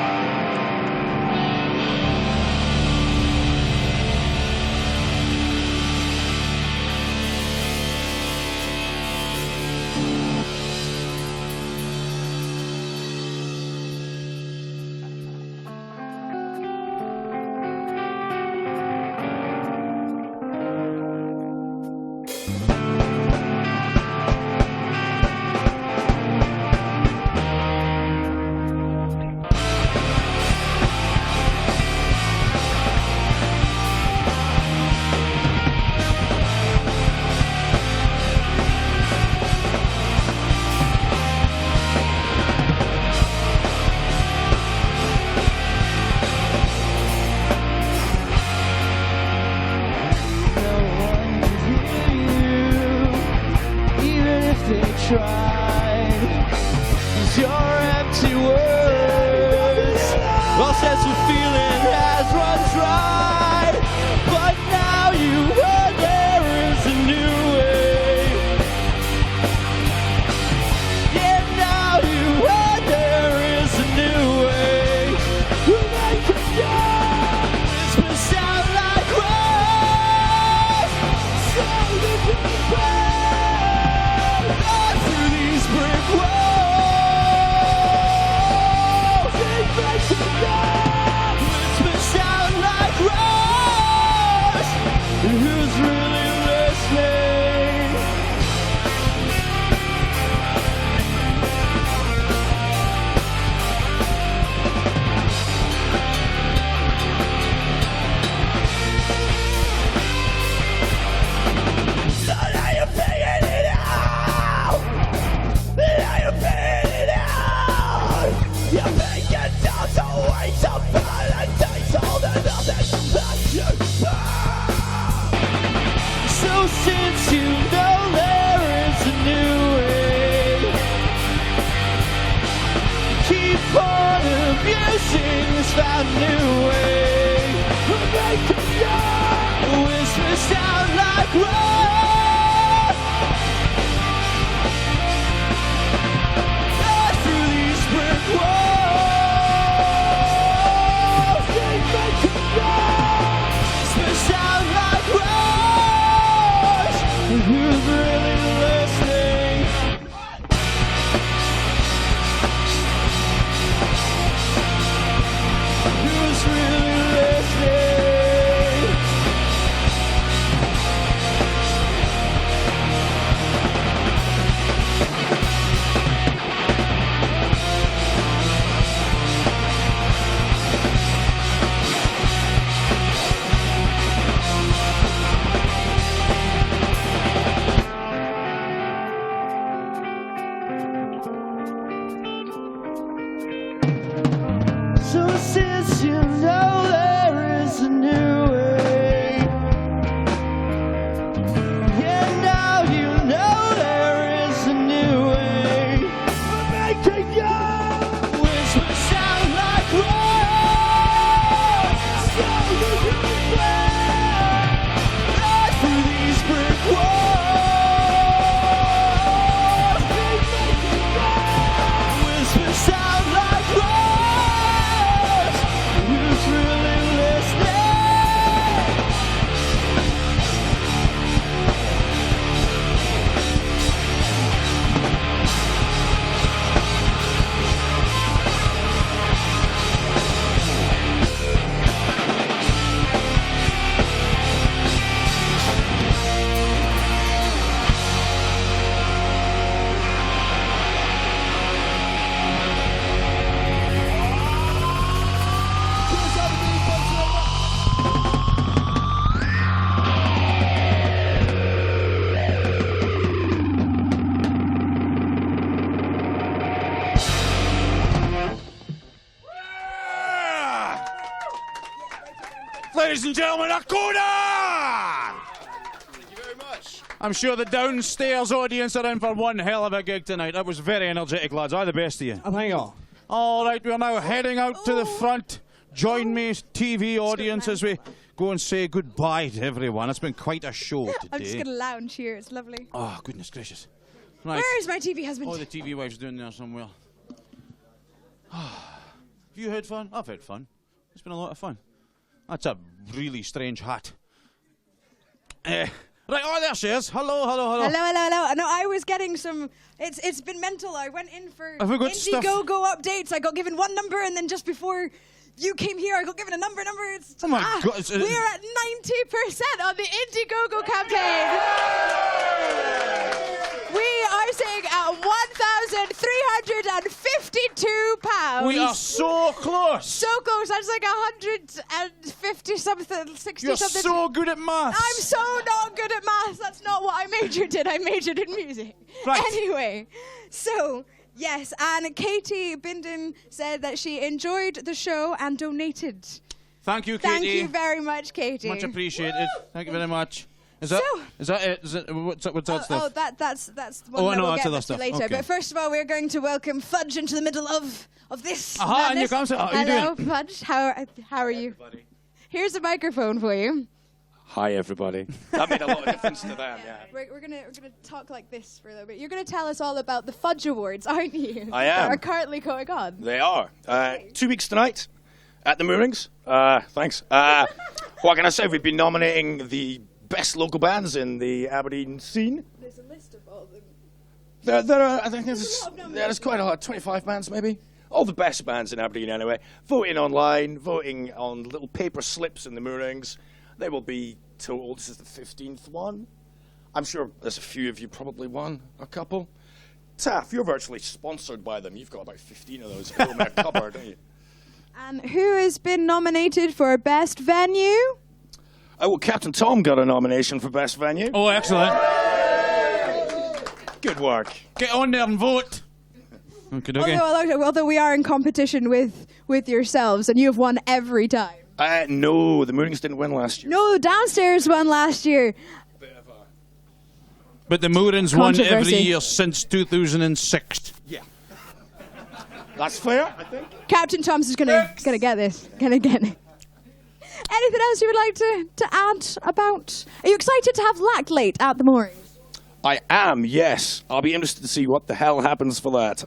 Ladies and gentlemen, Akoda! Thank you very much. I'm sure the downstairs audience are in for one hell of a gig tonight. That was very energetic, lads. All the best to you. Hang on. All right, we're now heading out to the front. join me, TV audience, as we go and say goodbye to everyone. It's been quite a show today. I'm just going to lounge here. It's lovely. Oh, goodness gracious. Right. Where is my TV husband? Oh, the TV wife's doing there somewhere. Have you had fun? I've had fun. It's been a lot of fun. That's a really strange hat. Right, oh, there she is. Hello. Hello. No, I was getting some... It's been mental. I went in for Indiegogo updates. I got given one number, and then just before you came here, I got given a number. It's oh my God. We're at 90% on the Indiegogo campaign. We are sitting at £1,352. We are so close. So close. That's like 150 something, 60 You're something. You're so good at maths. I'm so not good at maths. That's not what I majored in. I majored in music. Right. Anyway, so yes, and Katie Binden said that she enjoyed the show and donated. Thank you, Katie. Thank you very much, Katie. Much appreciated. Thank you very much. Is that it? Is it? What's that stuff? Oh, that's the one that we'll get to later. Okay. But first of all, we're going to welcome Fudge into the middle of this. Aha, and you come. How are you Hello, doing? Fudge. How are you? Everybody. Here's a microphone for you. Hi, everybody. That made a lot of difference to them. Yeah. We're gonna talk like this for a little bit. You're gonna tell us all about the Fudge Awards, aren't you? I am. That are currently going on. They are. 2 weeks tonight at the Moorings. Thanks. What can I say? We've been nominating the best local bands in the Aberdeen scene. There's a list of all of them. There are, I think there's quite a lot, 25 bands maybe. All the best bands in Aberdeen anyway. Voting online, voting on little paper slips in the Moorings. They will be told. This is the 15th one. I'm sure there's a few of you probably won a couple. Taff, you're virtually sponsored by them. You've got about 15 of those in a cupboard, don't you? And who has been nominated for Best Venue? Oh, well, Captain Tom got a nomination for Best Venue. Oh, excellent. Good work. Get on there and vote. Okay. Although we are in competition with yourselves, and you have won every time. No, the Moorings didn't win last year. No, Downstairs won last year. But the Moorings won every Controversy. year since 2006. Yeah. That's fair, I think. Captain Tom's is gonna get this. Gonna get it. Anything else you would like to add about? Are you excited to have Lack late at the Moorings? I am, yes. I'll be interested to see what the hell happens for that.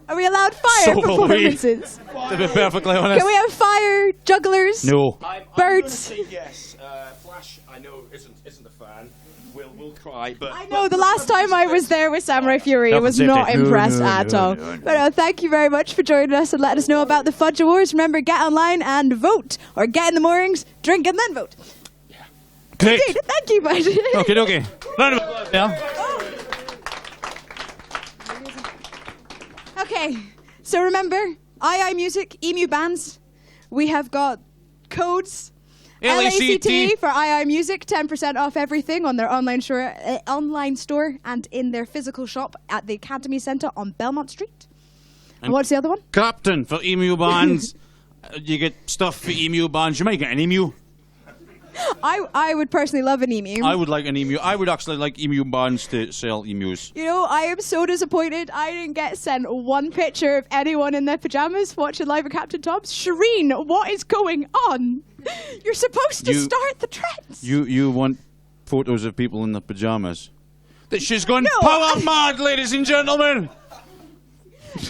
Are we allowed fire performances? To be perfectly honest. Can we have fire jugglers? No. Birds? I'm going to say yes. Flash, I know, isn't a fan. We'll try, but... I know, the last time I was there with Samurai Fury, I was not impressed at all. But thank you very much for joining us and letting us know about the Fudge Awards. Remember, get online and vote, or get in the Moorings, drink and then vote. Yeah. Great. Indeed. Thank you, bud. Okay. Round of applause now. Okay, so remember, II Music, Emu Bands, we have got codes. LACT for II Music, 10% off everything on their online store and in their physical shop at the Academy Centre on Belmont Street. And what's the other one? Captain for emu bands. You get stuff for emu bands. You might get an emu. I would personally love an emu. I would like an emu. I would actually like emu bands to sell emus. You know, I am so disappointed I didn't get sent one picture of anyone in their pyjamas watching live at Captain Tom's. Shireen, what is going on? You're supposed to start the trends. You want photos of people in their pyjamas? That she's gone power mad, ladies and gentlemen.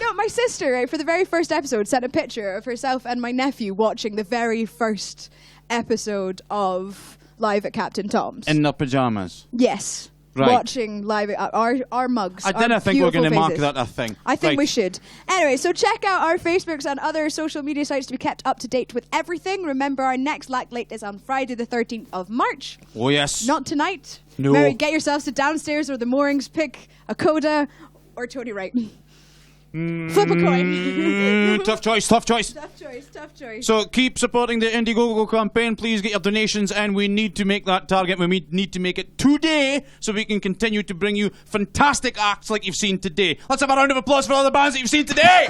No, my sister, right, for the very first episode, sent a picture of herself and my nephew watching the very first episode of Live at Captain Tom's. In their pyjamas? Yes. Right. Watching live at our mugs. I didn't think we were going to mark that a thing. I think we should. Anyway, so check out our Facebooks and other social media sites to be kept up to date with everything. Remember, our next Lack Late is on Friday the 13th of March. Oh, yes. Not tonight. No. Remember, get yourselves to Downstairs or the Moorings, pick Akoda or Tony Wright. Flip a coin. Tough choice. Tough choice. So keep supporting the Indiegogo campaign. Please get your donations, and we need to make that target. We need to make it today so we can continue to bring you fantastic acts like you've seen today. Let's have a round of applause for all the bands that you've seen today.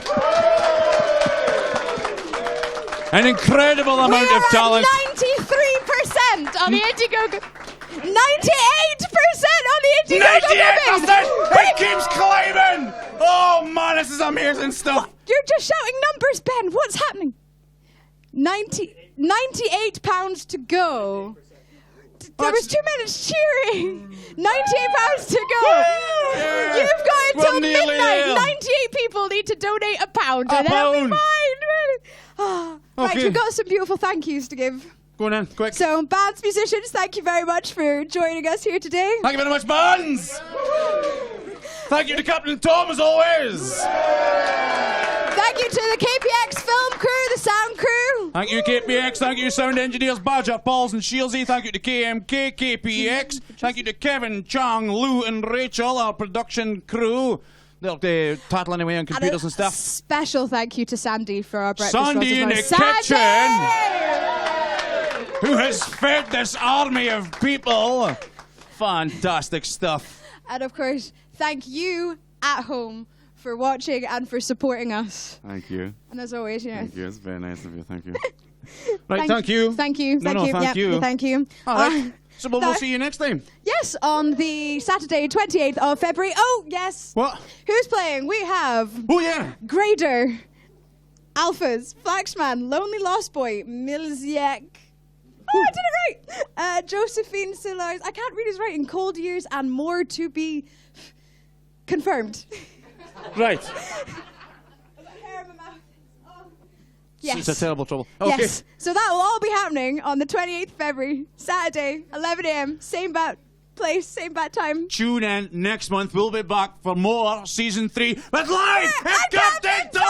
An incredible amount of talent. 93% on the Indiegogo. 98% on the Indiegogo. 98%! It keeps climbing! Oh man, this is amazing stuff. What? You're just shouting numbers, Ben. What's happening? £98 to go. There was 2 minutes cheering. £98 to go. Yeah. You've got We're until nearly midnight. there. 98 people need to donate £1, and A then it'll be pound. fine. Right, Okay. we've got some beautiful thank yous to give. Go on then, quick. So, bands, musicians, thank you very much for joining us here today. Thank you very much, bands. Thank you to Captain Tom, as always. Thank you to the KPX film crew, the sound crew. Thank you, KPX. Thank you, sound engineers Badger, Pauls, and Shieldsy. Thank you to KMK, KPX. Thank you to Kevin, Chang, Lou, and Rachel, our production crew. They're tattling away on computers and stuff. Special thank you to Sandy for our breakfast. Sandy in the kitchen, who has fed this army of people. Fantastic stuff. And of course, thank you at home for watching and for supporting us. Thank you. And as always, Thank you. It's very nice of you. Thank you. Right, thank you. Thank you. No, Thank you. thank you. Thank you. All right. So we'll see you next time. Yes, on the Saturday, 28th of February. Oh, yes. What? Who's playing? We have... Oh, yeah. Grader, Alphas, Flaxman, Lonely Lost Boy, Milziek. Oh, I did it right! Josephine Sillars. I can't read his writing. Cold Years and more to be confirmed. Right. Yes. It's a terrible trouble. Okay. Yes. So that will all be happening on the 28th of February, Saturday, 11 a.m. Same bat place, same bat time. Tune in next month. We'll be back for more season 3 with live at Captain Tom!